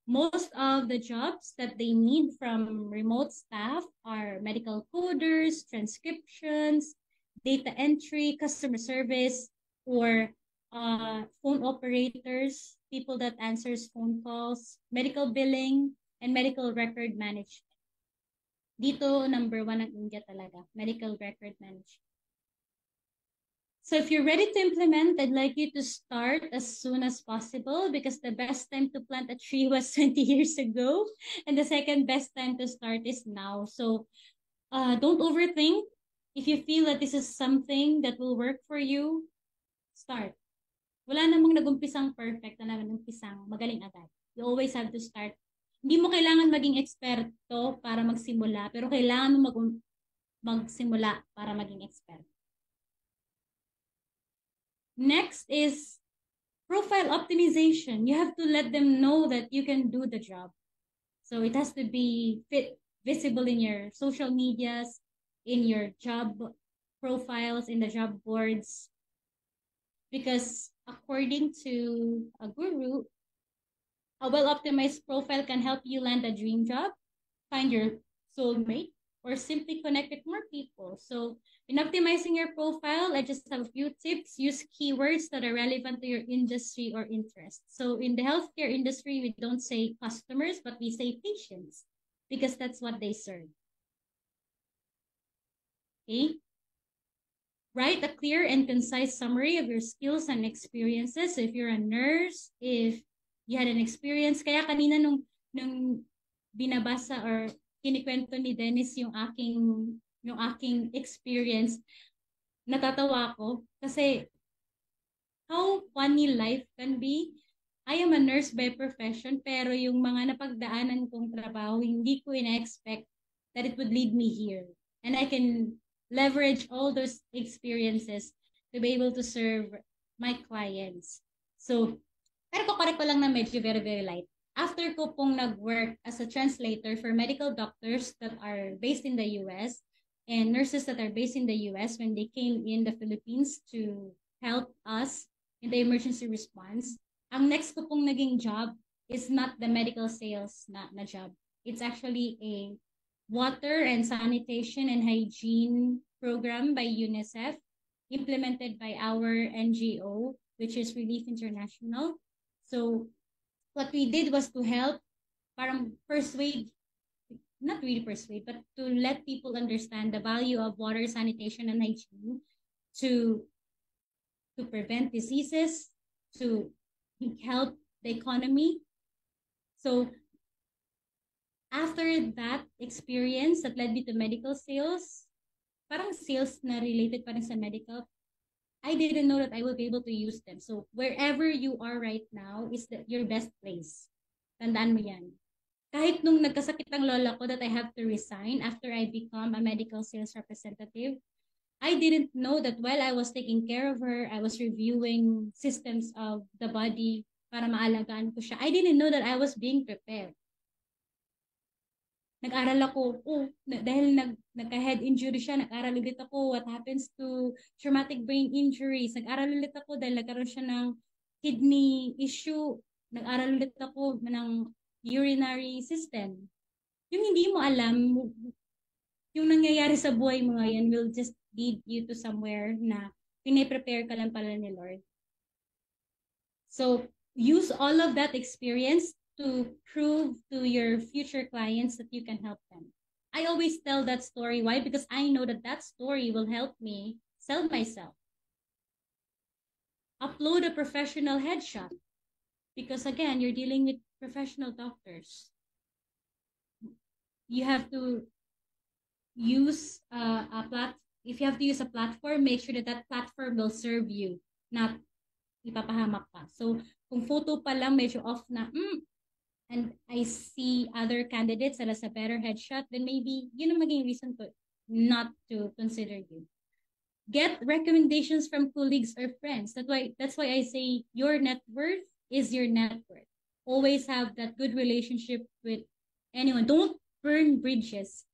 Speaker 15: Most of the jobs that they need from remote staff are medical coders, transcriptions, data entry, customer service, or phone operators, people that answers phone calls, medical billing, and medical record management. Dito, number 1 ang India talaga, medical record management. So if you're ready to implement, I'd like you to start as soon as possible because the best time to plant a tree was 20 years ago. And the second best time to start is now. So don't overthink. If you feel that this is something that will work for you, start. Wala namang nagumpisang perfect na nagumpisang magaling agad. You always have to start. Hindi mo kailangan maging eksperto para magsimula, pero kailangan mo magsimula para maging eksperto. Next is profile optimization. You have to let them know that you can do the job. So it has to be visible in your social medias, in your job profiles, in the job boards. Because according to a guru, a well-optimized profile can help you land a dream job, find your soulmate, or simply connect with more people. So in optimizing your profile, I just have a few tips. Use keywords that are relevant to your industry or interest. So in the healthcare industry, we don't say customers, but we say patients because that's what they serve. Okay? Write a clear and concise summary of your skills and experiences. So if you're a nurse, if you had an experience, kaya kanina nung binabasa or kinikwento ni Dennis yung aking experience, natatawa ako kasi how funny life can be. I am a nurse by profession, pero yung mga napagdaanan kong trabaho, hindi ko ina-expect that it would lead me here. And I can leverage all those experiences to be able to serve my clients. So, pero kukorek ko lang na medyo very, very light. After ko pong nag-work as a translator for medical doctors that are based in the US and nurses that are based in the US when they came in the Philippines to help us in the emergency response, ang next ko pong naging job is not the medical sales na job. It's actually a water and sanitation and hygiene program by UNICEF implemented by our NGO, which is Relief International. So what we did was to help, parang persuade, not really persuade, but to let people understand the value of water, sanitation, and hygiene to prevent diseases, to help the economy. So after that experience that led me to medical sales, parang sales na related pa rin sa medical, I didn't know that I will be able to use them. So wherever you are right now is your best place. Tandaan mo yan. Kahit nung nagkasakit ang lola ko that I have to resign after I become a medical sales representative, I didn't know that while I was taking care of her, I was reviewing systems of the body para maalagaan ko siya. I didn't know that I was being prepared. Nag-aral ako, dahil nagka-head injury siya, nag-aral ulit ako what happens to traumatic brain injuries. Nag-aral ulit ako dahil nagkaroon siya ng kidney issue. Nag-aral ulit ako ng urinary system. Yung hindi mo alam, yung nangyayari sa buhay mo ngayon will just lead you to somewhere na pinaprepare ka lang pala ni Lord. So, use all of that experience to prove to your future clients that you can help them. I always tell that story. Why? Because I know that that story will help me sell myself. Upload a professional headshot. Because again, you're dealing with professional doctors. You have to use if you have to use a platform, make sure that that platform will serve you, not ipapahamak ka. So, kung photo pa lang medyo off na, and I see other candidates that has a better headshot, then maybe yun ang maging reason to not to consider you. Get recommendations from colleagues or friends. That's why I say your net worth is your net worth. Always have that good relationship with anyone. Don't burn bridges.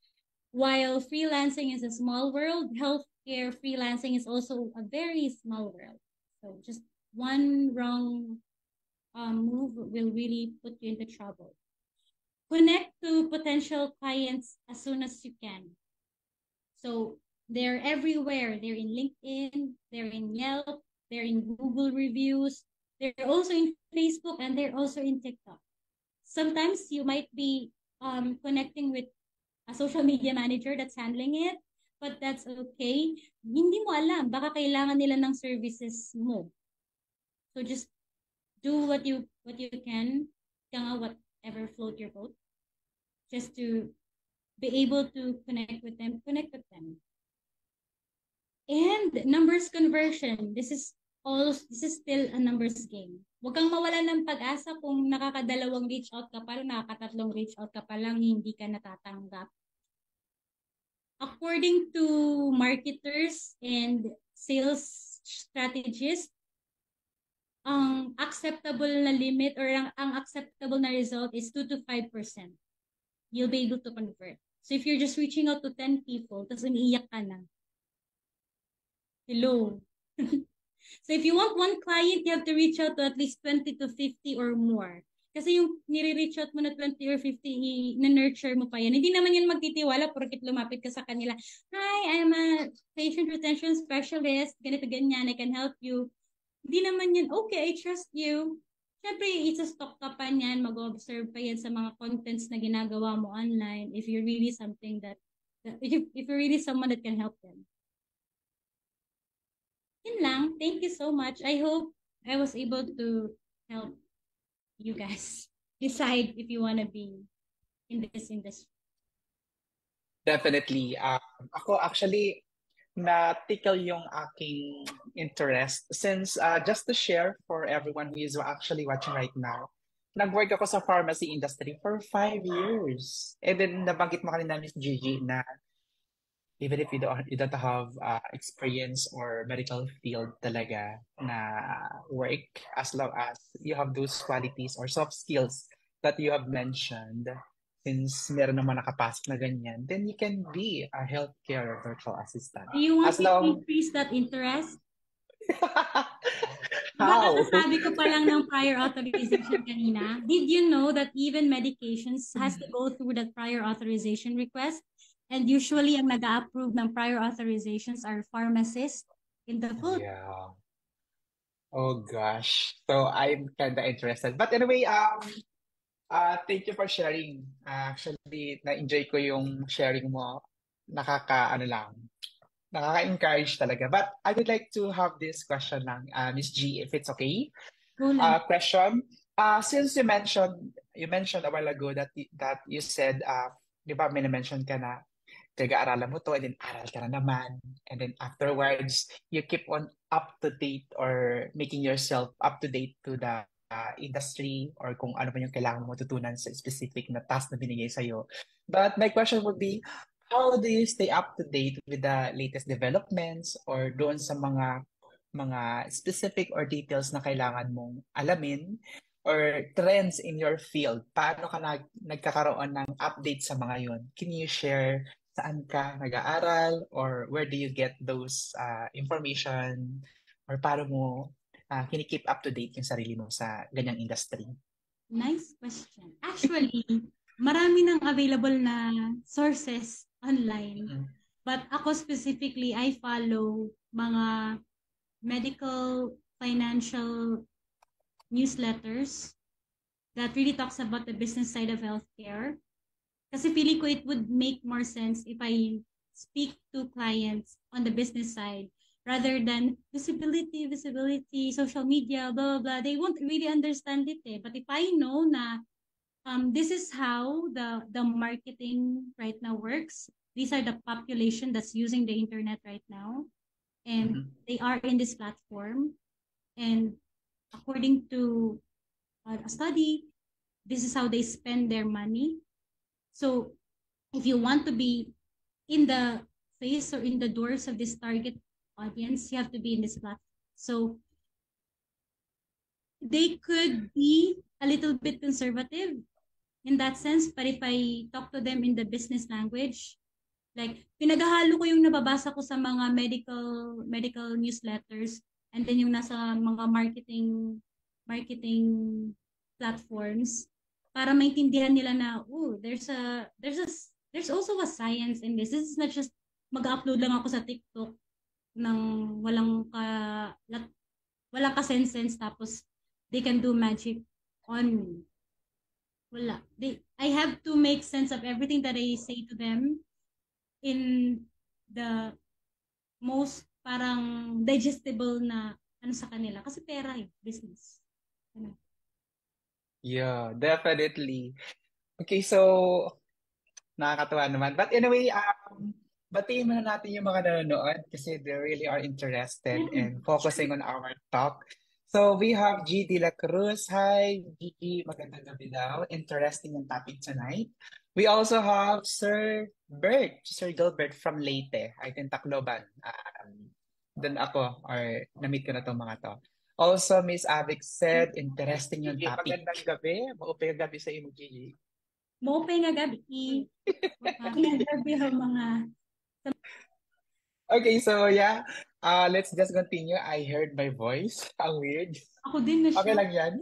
Speaker 15: While freelancing is a small world, healthcare freelancing is also a very small world. So just one wrong move will really put you into trouble. Connect to potential clients as soon as you can. So they're everywhere. They're in LinkedIn, they're in Yelp, they're in Google reviews, they're also in Facebook, and they're also in TikTok. Sometimes you might be connecting with a social media manager that's handling it, but that's okay. Hindi mo alam, baka kailangan nila ng services mo. So just do what you can, whatever float your boat, just to be able to connect with them. And numbers conversion. This is still a numbers game. Huwag kang mawala ng pag-asa kung nakakadalawang reach out ka pa lang, nakakatatlong reach out ka pa lang, hindi ka natatanggap. According to marketers and sales strategists, ang acceptable na limit or ang acceptable na result is 2 to 5%. You'll be able to convert. So if you're just reaching out to 10 people, tapos umiiyak ka na, hello. So if you want one client, you have to reach out to at least 20 to 50 or more. Kasi yung nire-reach out mo na 20 or 50, na-nurture mo pa yan. Hindi naman yan magtitiwala porket lumapit ka sa kanila. Hi, I'm a patient retention specialist. Ganito, ganyan. I can help you. Hindi naman yan, okay, I trust you. Siyempre, isa-stock ka pa niyan. Mag-observe pa yan sa mga contents na ginagawa mo online if you're really if you're really someone that can help them. Yun lang. Thank you so much. I hope I was able to help you guys decide if you want to be in this industry.
Speaker 13: Definitely. Ako actually, na-tickle yung aking interest since just to share for everyone who is actually watching right now, nag-work ako sa pharmacy industry for 5 years. And then nabanggit mo kanina, Miss Gigi, na even if you don't have experience or medical field talaga na work, as long as you have those qualities or soft skills that you have mentioned, since meron naman nakapasok na ganyan, then you can be a healthcare virtual assistant.
Speaker 15: Do you want to increase that interest?
Speaker 13: How?
Speaker 15: Sabi ko pa lang ng prior authorization kanina. Did you know that even medications has to go through that prior authorization request? And usually, ang nag-approve ng prior authorizations are pharmacists in the food.
Speaker 13: Yeah. Oh gosh. So I'm kind of interested. But anyway, thank you for sharing. Actually, na-enjoy ko yung sharing mo. Nakaka-encourage talaga. But I would like to have this question lang, Miss G, if it's okay. Question. Since you mentioned a while ago that you said, di ba, may na-mention ka na taga-aralan mo to, and then aral ka na naman, and then afterwards you keep on up to date or making yourself up to date to the industry or kung ano pa yung kailangan mo matutunan sa specific na task na binigay sa'yo. But my question would be, how do you stay up to date with the latest developments or doon sa mga specific or details na kailangan mong alamin or trends in your field? Paano ka nagkakaroon ng update sa mga yun? Can you share saan ka nag-aaral or where do you get those information or paano mo kinikeep up to date yung sarili mo sa ganyang industry?
Speaker 15: Nice question. Actually, marami nang available na sources online. But ako specifically, I follow mga medical, financial newsletters that really talks about the business side of healthcare. Kasi feeling ko it would make more sense if I speak to clients on the business side rather than visibility, social media, blah, blah, blah. They won't really understand it. But if I know na this is how the marketing right now works, these are the population that's using the internet right now, and they are in this platform. And according to a study, this is how they spend their money. So if you want to be in the face or in the doors of this target audience, you have to be in this platform. So they could be a little bit conservative in that sense, but if I talk to them in the business language, like pinaghahalo ko yung nababasa ko sa mga medical newsletters and then yung nasa mga marketing platforms, para maintindihan nila na, there's also a science in this. This is not just mag-upload lang ako sa TikTok ng walang ka sense tapos they can do magic on me. wala. I have to make sense of everything that I say to them in the most parang digestible na ano sa kanila. Kasi pera business. Ano.
Speaker 13: Yeah, definitely. Okay, so nakakatuwa naman. But anyway, batiin muna natin yung mga nanonood kasi they really are interested and focusing on our talk. So we have G. De La Cruz. Hi, Gigi. Magandang gabi daw. Interesting yung topic tonight. We also have Sir Gilbert from Leyte. I think Tacloban. Doon ako or na-meet ko na itong mga to. Also, Miss Avic said, interesting yung
Speaker 6: Gigi,
Speaker 13: topic.
Speaker 6: magandang gabi. Maupay gabi sa imo, Gigi.
Speaker 15: Maupay nga gabi. Maupay nga gabi ang mga...
Speaker 13: Okay, so yeah, let's just continue. I heard my voice. Ang weird.
Speaker 15: Ako din na siya.
Speaker 13: Okay lang yan.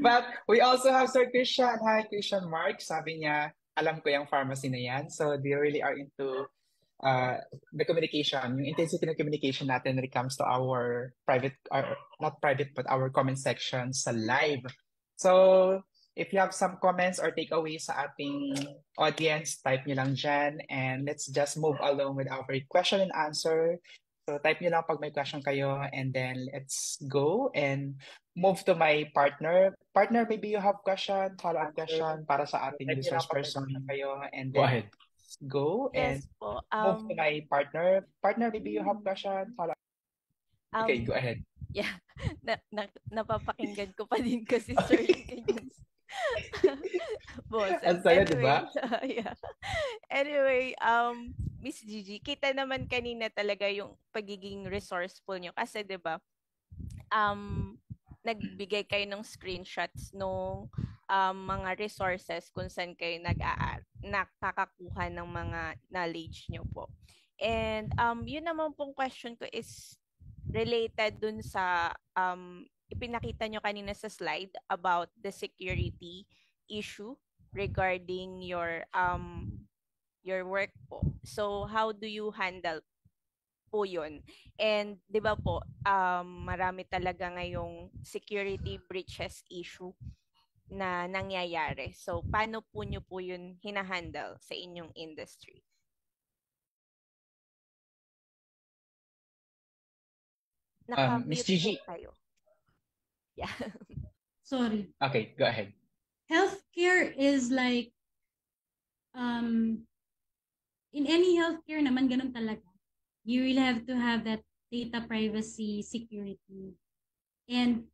Speaker 13: But we also have Sir Christian. Hi, Christian Mark. Sabi niya, alam ko yung pharmacy na yan. So they really are into the communication, yung intensity ng communication natin when it comes to our private, not private, but our comment section sa live. So if you have some comments or takeaways sa ating audience, type nyo lang dyan and let's just move along with our question and answer. So type nyo lang pag may question kayo and then let's go and move to my partner. Partner, maybe you have question, follow-up question para sa ating resource person kayo and then
Speaker 5: Go ahead.
Speaker 13: go and
Speaker 14: Yes po.
Speaker 13: move to my partner. Partner, maybe you have question, follow-up. Okay, go ahead.
Speaker 14: Yeah, napapakinggan ko pa din kasi Sir yung boss.
Speaker 13: Ang saya, di ba?
Speaker 14: Yeah. Anyway, Miss Gigi, kita naman kanina talaga yung pagiging resourceful nyo. Kasi, di ba, nagbigay kayo ng screenshots nung mga resources kung saan kayo nakakakuha ng mga knowledge nyo po. And yun naman pong question ko is related dun sa ipinakita nyo kanina sa slide about the security issue regarding your work po. So how do you handle po yun? And di ba po, marami talaga ngayong security breaches issue na nangyayari. So paano po nyo po yun hinahandle sa inyong industry?
Speaker 13: Miss Gigi.
Speaker 14: Kayo. Yeah.
Speaker 15: Sorry.
Speaker 13: Okay, go ahead.
Speaker 15: Healthcare is like, in any healthcare naman, ganun talaga. You really have to have that data privacy security. And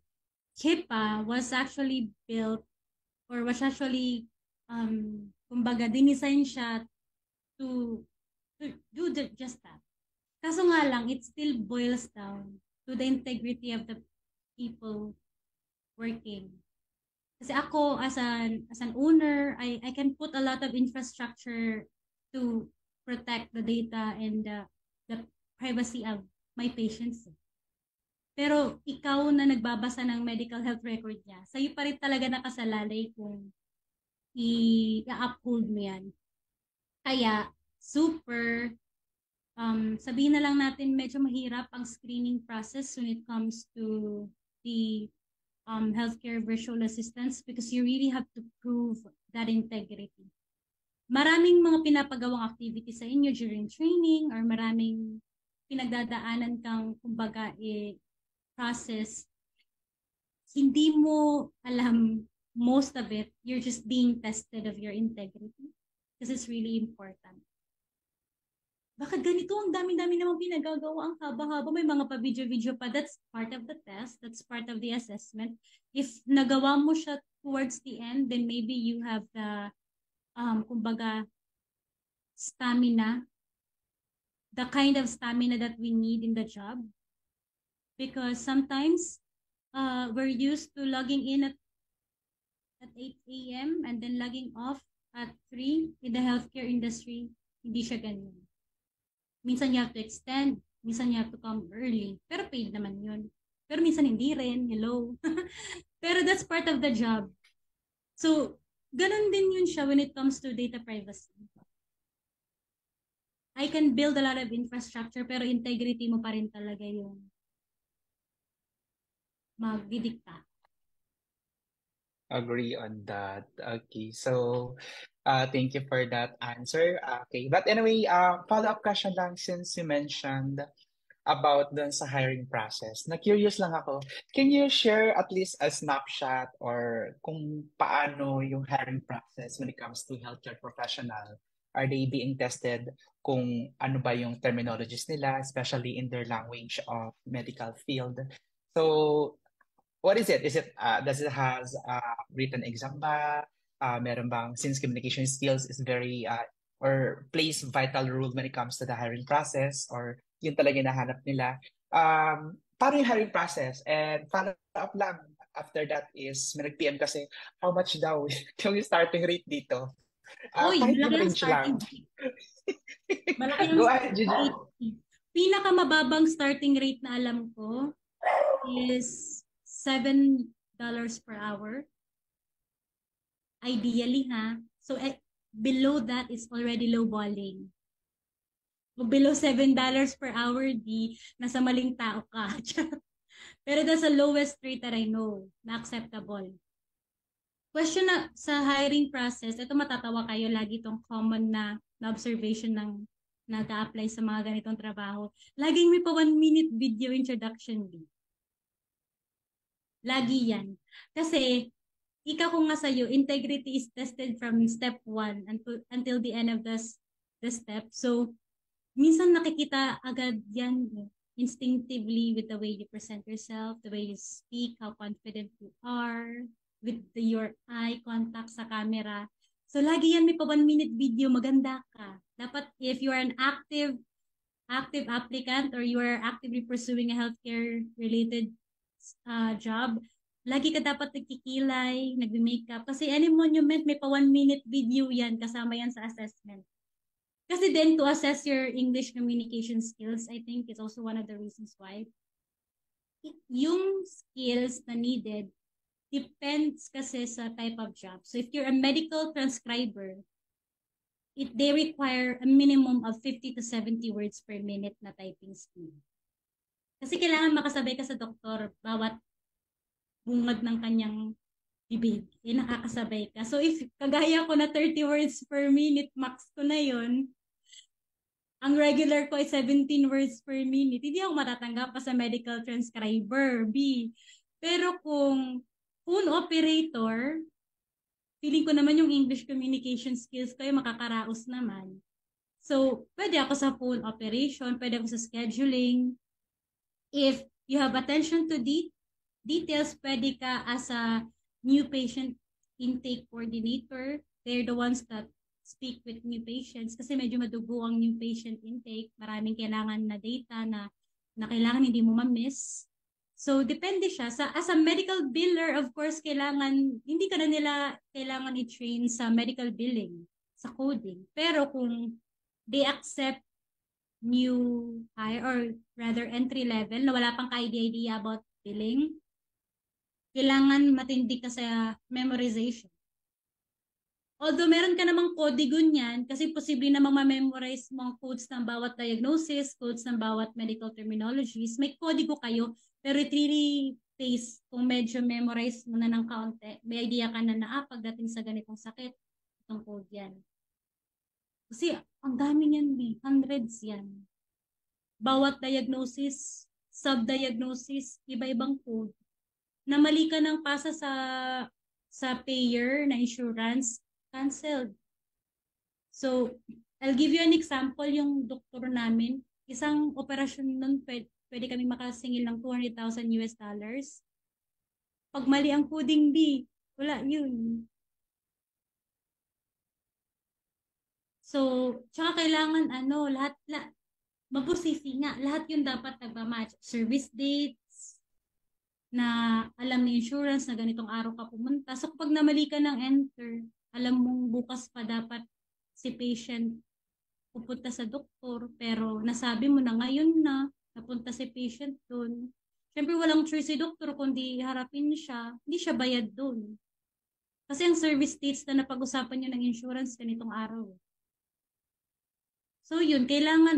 Speaker 15: HIPAA was actually built or was actually, kumbaga, dinisign siya to do just that. Kaso nga lang, it still boils down to the integrity of the people working. Kasi ako, as an owner, I can put a lot of infrastructure to protect the data and the privacy of my patients. Pero ikaw na nagbabasa ng medical health record niya, sa'yo pa rin talaga nakasalalay kung i-uphold mo yan. Kaya, super, sabihin na lang natin medyo mahirap ang screening process when it comes to the healthcare virtual assistants because you really have to prove that integrity. Maraming mga pinapagawang activity sa inyo during training or maraming pinagdadaanan kang kumbaga process. Hindi mo alam most of it. You're just being tested of your integrity because it's really important. Bakit ganito? Ang dami-dami namang pinagagawa, ang haba-haba, may mga pa-video-video pa. That's part of the test. That's part of the assessment. If nagawa mo siya towards the end, then maybe you have the, kumbaga, stamina, the kind of stamina that we need in the job. Because sometimes we're used to logging in at 8 a.m. and then logging off at 3 in the healthcare industry. Hindi siya ganyan. Minsan you have to extend, minsan you have to come early. Pero paid naman yun. Pero minsan hindi rin, hello. Pero that's part of the job. So, ganun din yun siya when it comes to data privacy. I can build a lot of infrastructure, pero integrity mo pa rin talaga yung magdidikta.
Speaker 13: Agree on that. Okay, so thank you for that answer. Okay, but anyway, follow-up question lang since you mentioned about dun sa hiring process. Na-curious lang ako. Can you share at least a snapshot or kung paano yung hiring process when it comes to healthcare professional? Are they being tested kung ano ba yung terminologies nila, especially in their language of medical field? So, what is it? Does it has written exam ba? Meron bang, since communication skills is very or plays vital role when it comes to the hiring process, or yun talaga yung nahanap nila. Paano yung hiring process? And follow up lang after that is, may nag-PM kasi, how much daw yung starting rate dito?
Speaker 15: Uy,
Speaker 13: Kahit
Speaker 15: malaki
Speaker 13: yung
Speaker 15: ang
Speaker 13: range
Speaker 15: starting
Speaker 13: lang.
Speaker 15: rate. Malaki ang
Speaker 13: Go ahead,
Speaker 15: starting
Speaker 13: Gigi.
Speaker 15: rate. Pinakamababang starting rate na alam ko is $7 per hour. Ideally, ha? So, below that is already lowballing. Below $7 per hour, di nasa maling tao ka. Pero that's the lowest rate that I know na acceptable. Question na sa hiring process, ito matatawa kayo, lagi itong common na observation ng nag-a-apply sa mga ganitong trabaho. Laging may pa 1-minute video introduction din. Lagi yan. Kasi, ika ko nga sa'yo, integrity is tested from step 1 until the end of the step. So, minsan nakikita agad yan instinctively with the way you present yourself, the way you speak, how confident you are, with your eye contact sa camera. So, lagi yan may pa 1-minute video, maganda ka. Dapat if you are an active applicant or you are actively pursuing a healthcare related job, lagi ka dapat nagkikilay, nagme-makeup. Kasi any monument, may pa 1-minute video yan, kasama yan sa assessment. Kasi then to assess your English communication skills, I think is also one of the reasons why. Yung skills na needed depends kasi sa type of job. So if you're a medical transcriber, they require a minimum of 50 to 70 words per minute na typing speed. Kasi kailangan makasabay ka sa doktor bawat bungad ng kanyang bibig. Nakakasabay ka. So if kagaya ko na 30 words per minute, max ko na yon. Ang regular ko ay 17 words per minute. Hindi ako matatanggap pa sa medical transcriber, B. Pero kung phone operator, feeling ko naman yung English communication skills ko ay makakaraos naman. So, pwede ako sa phone operation, pwede ako sa scheduling. If you have attention to details, pwede ka as a new patient intake coordinator. They're the ones that speak with new patients kasi medyo madugo ang new patient intake. Maraming kailangan na data na kailangan hindi mo ma-miss. So, depende siya. As a medical biller, of course, hindi ka na nila kailangan i-train sa medical billing, sa coding. Pero kung they accept new hire or rather entry level na wala pang ka-idea about billing, kailangan matindi ka sa memorization. Although meron ka namang kodigo niyan, kasi posible namang ma-memorize mo ang codes ng bawat diagnosis, codes ng bawat medical terminologies, may kodigo kayo, pero it really pays kung medyo memorize mo na ng kaunti, may idea ka na pagdating sa ganitong sakit, itong code yan. Kasi ang dami niyan, hundreds yan. Bawat diagnosis, sub-diagnosis, iba-ibang code. Na mali ka ng pasa sa payer na insurance, canceled. So, I'll give you an example, yung doktor namin, isang operasyon nun, pwede kami makasingil ng $200,000 US. Pag mali ang coding B, wala yun. So, tsaka kailangan lahat mabusisi nga, lahat yun dapat nagpa-match. Service dates, na alam ni insurance na ganitong araw ka pumunta. So, kapag namali ka ng enter, alam mong bukas pa dapat si patient pupunta sa doktor, pero nasabi mo na ngayon na napunta si patient doon. Siyempre, walang choice si doktor kundi harapin siya, hindi siya bayad doon. Kasi ang service dates na napag-usapan nyo ng insurance ganitong araw. So, yun, kailangan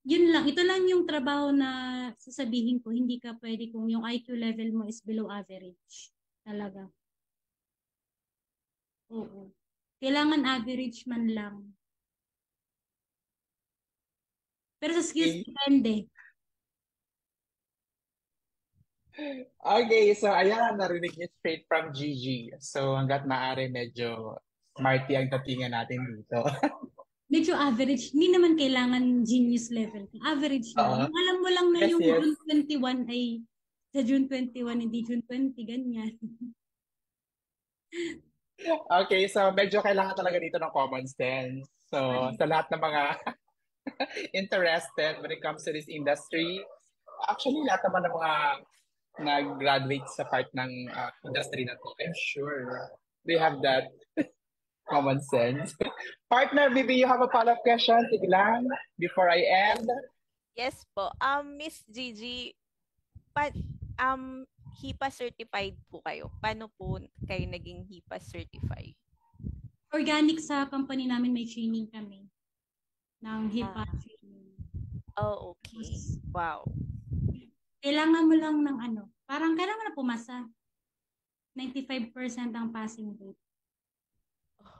Speaker 15: yun lang, ito lang yung trabaho na sasabihin ko, hindi ka pwede kung yung IQ level mo is below average. Talaga. Oo. Kailangan average man lang. Pero sa skills, depende.
Speaker 13: Okay, so ayan, narinig niyo straight from Gigi. So hanggat maaari, medyo smarty ang tatingan natin dito.
Speaker 15: Medyo average. Hindi naman kailangan genius level. Average lang. Yung alam mo lang na
Speaker 13: Yes,
Speaker 15: yung
Speaker 13: yes.
Speaker 15: June 21 ay sa June 21, hindi June 20, ganyan.
Speaker 13: Okay, so medyo kailangan talaga dito ng common sense. So sa lahat ng mga interested when it comes to this industry, actually lahat naman ng mga nag-graduate sa part ng industry na to, I'm sure they have that common sense. Partner, maybe you have a follow-up question, sige lang, before I end.
Speaker 14: Yes po. Miss Gigi, HIPAA certified po kayo. Paano po kayo naging HIPAA certified?
Speaker 15: Organic sa company namin, may training kami ng HIPAA training.
Speaker 14: Oh, okay. Wow.
Speaker 15: Kailangan mo lang ng parang kailangan na pumasa. 95% ang passing rate.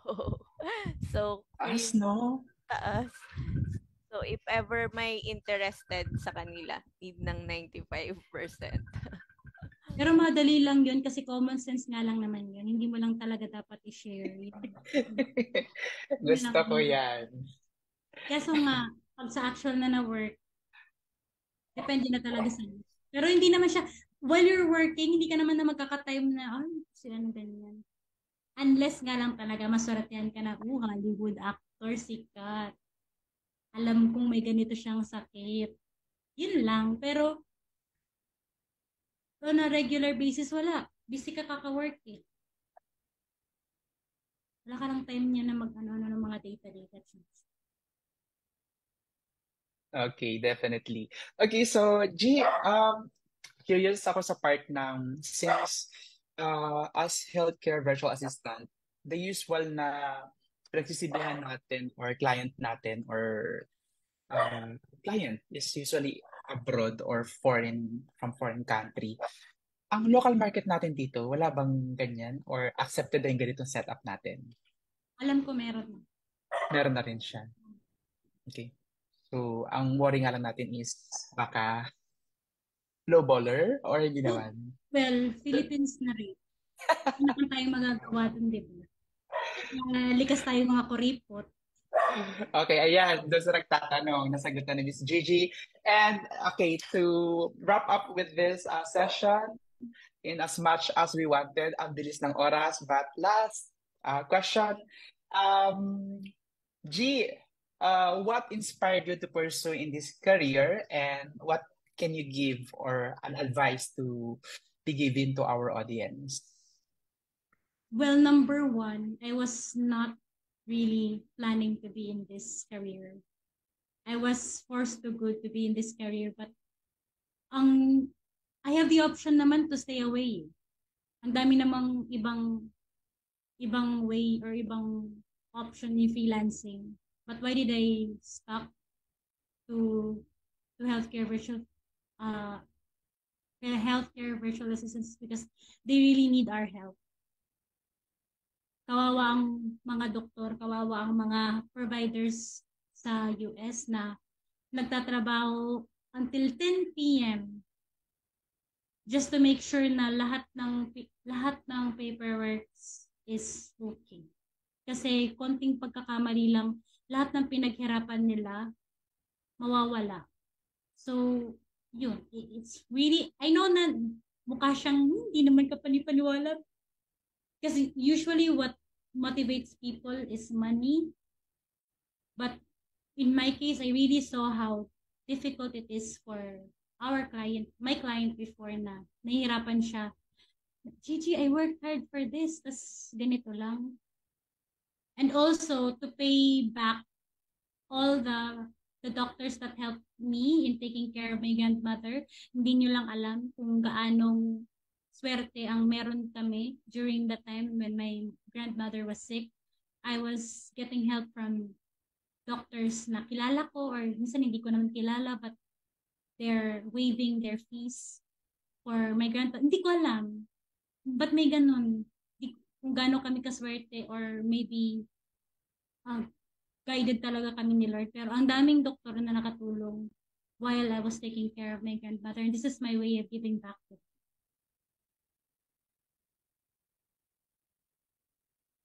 Speaker 14: Oh. So,
Speaker 13: taas, no?
Speaker 14: Taas. So, if ever may interested sa kanila, need ng 95%.
Speaker 15: Pero madali lang yun kasi common sense nga lang naman yun. Hindi mo lang talaga dapat i-share.
Speaker 13: Gusto ko yan.
Speaker 15: Kaso nga, pag sa actual na work, depende na talaga sa'yo. Pero hindi naman siya, while you're working, hindi ka naman na magkaka-time na, sila na ganyan. Unless nga lang talaga, maswerte ka na, Hollywood actor, sikat. Alam kong may ganito siyang sakit. Yun lang. Pero, on a regular basis, wala. Busy ka kaka-work eh. Wala ka lang time niya na mag-ano ng mga data things.
Speaker 13: Okay, definitely. Okay, so G, curious ako sa part ng since as healthcare virtual assistant, the usual na pinagsisibihan natin or client natin or client is usually abroad or from foreign country. Ang local market natin dito, wala bang ganyan or accepted na yung ganitong setup natin?
Speaker 15: Alam ko meron.
Speaker 13: Meron na rin siya. Okay. So, ang worry nga lang natin is baka low baller or hindi naman?
Speaker 15: Well, Philippines na rin. Ano kung tayong magagawa dun, di ba? Likas tayo mga kuripot.
Speaker 13: Okay, ayan. Doon sa nagtatanong, nasagot na ni Ms. Gigi. And okay, to wrap up with this session, in as much as we wanted, ang bilis ng oras, but last question. G, what inspired you to pursue in this career and what can you give or an advice to be given to our audience?
Speaker 15: Well, number one, I was not really planning to be in this career. I was forced to be in this career, but I have the option naman to stay away. Ang dami namang ibang way or ibang option in freelancing. But why did I stop to healthcare virtual assistants? Because they really need our help. Kawawa ang mga doktor, kawawa ang mga providers sa US na nagtatrabaho until 10 p.m. just to make sure na lahat ng paperwork is okay. Kasi konting pagkakamali lang, lahat ng pinaghirapan nila mawawala. So, yun. It's really, I know na mukha siyang hindi naman kapani-paniwala. Kasi usually what motivates people is money. But in my case, I really saw how difficult it is for my client before na nahihirapan siya. Gigi, I worked hard for this, tas ganito lang. And also to pay back all the doctors that helped me in taking care of my grandmother. Hindi nyo lang alam kung gaanong swerte ang meron kami during the time when my grandmother was sick. I was getting help from doctors na kilala ko or minsan hindi ko naman kilala but they're waiving their fees for my grandmother. Hindi ko alam. But may ganun. kung gaano kami kaswerte or maybe guided talaga kami ni Lord. Pero ang daming doktor na nakatulong while I was taking care of my grandmother. And this is my way of giving back to her.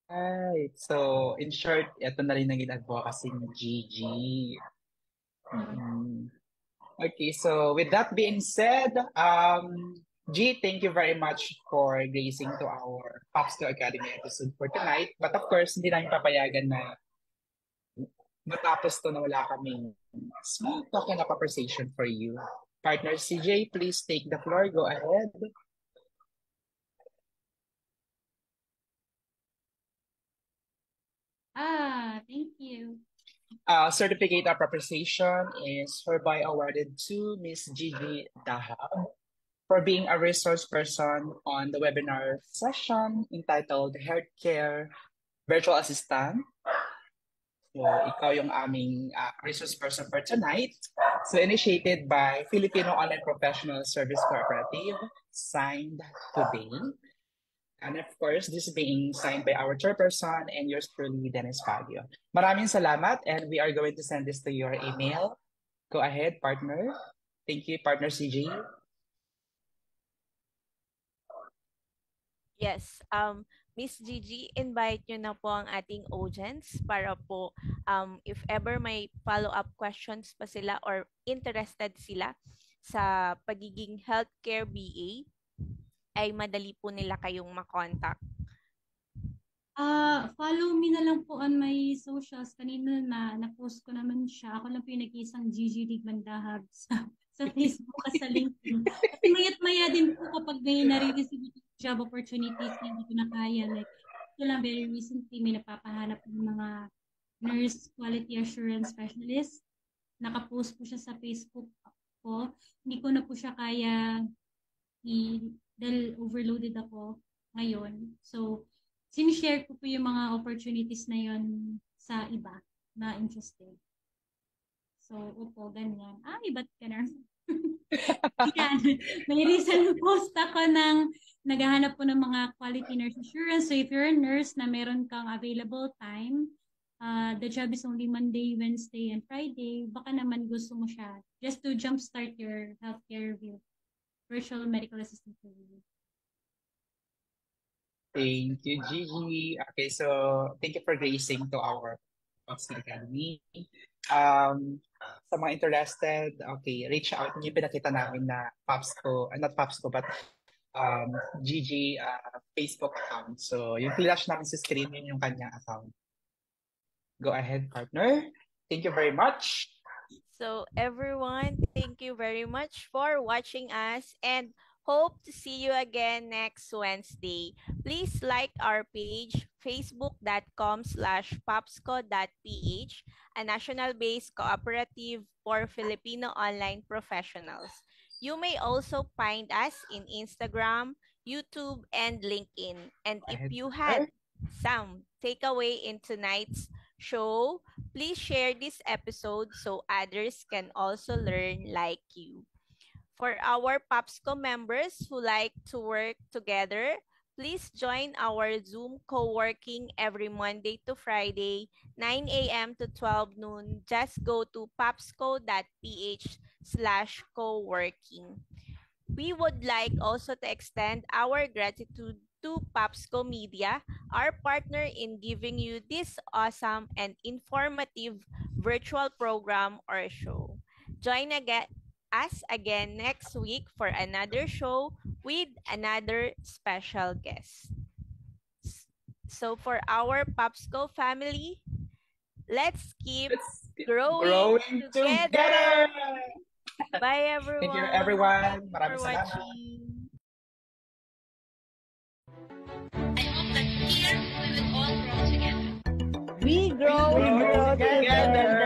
Speaker 13: Right. So, in short, ito na rin naging advocacy ni Gigi. Okay, so with that being said, G, thank you very much for gracing to our Popsco Academy episode for tonight. But of course, hindi namin papayagan na matapos to na wala kaming small talk and a conversation for you. Partner CJ, please take the floor. Go ahead.
Speaker 15: Thank you.
Speaker 13: Certificate of appreciation is hereby awarded to Miss Gigi Dahab for being a resource person on the webinar session entitled Healthcare Virtual Assistant. So, ikaw yung aming resource person for tonight. So, initiated by Filipino Online Professional Service Cooperative, signed today. And of course, this is being signed by our chairperson and yours truly, Dennis Baguio. Maraming salamat, and we are going to send this to your email. Go ahead, partner. Thank you, partner CJ.
Speaker 14: Yes. Miss Gigi, invite nyo na po ang ating audience para po if ever may follow-up questions pa sila or interested sila sa pagiging healthcare BA, ay madali po nila kayong makontak.
Speaker 15: Follow me na lang po on my socials. Kanina na-post ko naman siya. Ako lang po yung nag-iisang Gigi Digmandahab sa Facebook at sa LinkedIn. Kasi mayat-maya din po kapag may nare-receive job opportunities na hindi ko na kaya. Like, ito lang, very recently, may napapahanap ng mga nurse quality assurance specialist. Nakapost po siya sa Facebook ko. Hindi ko na po siya kaya dahil overloaded ako ngayon. So, sinishare ko po yung mga opportunities na yon sa iba na interested. So, upo, ganyan. Ba't ka na? May recent post ako ng naghahanap po ng mga quality nurse assurance. So, if you're a nurse na meron kang available time, the job is only Monday, Wednesday, and Friday, baka naman gusto mo siya just to jumpstart your healthcare virtual medical assistant review.
Speaker 13: Thank you, Gigi. Okay, so thank you for gracing to our Popsco Academy. Sa mga interested, okay, reach out niyo. Pinakita namin na Popsco, not Popsco, but Gigi Facebook account. So yung flash namin sa screen, yun yung kanyang account. Go ahead, partner. Thank you very much.
Speaker 14: So everyone, thank you very much for watching us and hope to see you again next Wednesday. Please like our page, facebook.com/popsco.ph, a national-based cooperative for Filipino online professionals. You may also find us in Instagram, YouTube, and LinkedIn. And if you had some takeaway in tonight's show, please share this episode so others can also learn like you. For our Popsco members who like to work together, please join our Zoom co-working every Monday to Friday, 9 a.m. to 12 noon. Just go to popsco.ph/co-working. We would like also to extend our gratitude to Popsco Media, our partner in giving you this awesome and informative virtual program or show. Join us again next week for another show with another special guest. So for our Popsco family, let's keep growing together. Bye everyone.
Speaker 13: Thank you everyone. Maraming salamat.
Speaker 14: We grow together.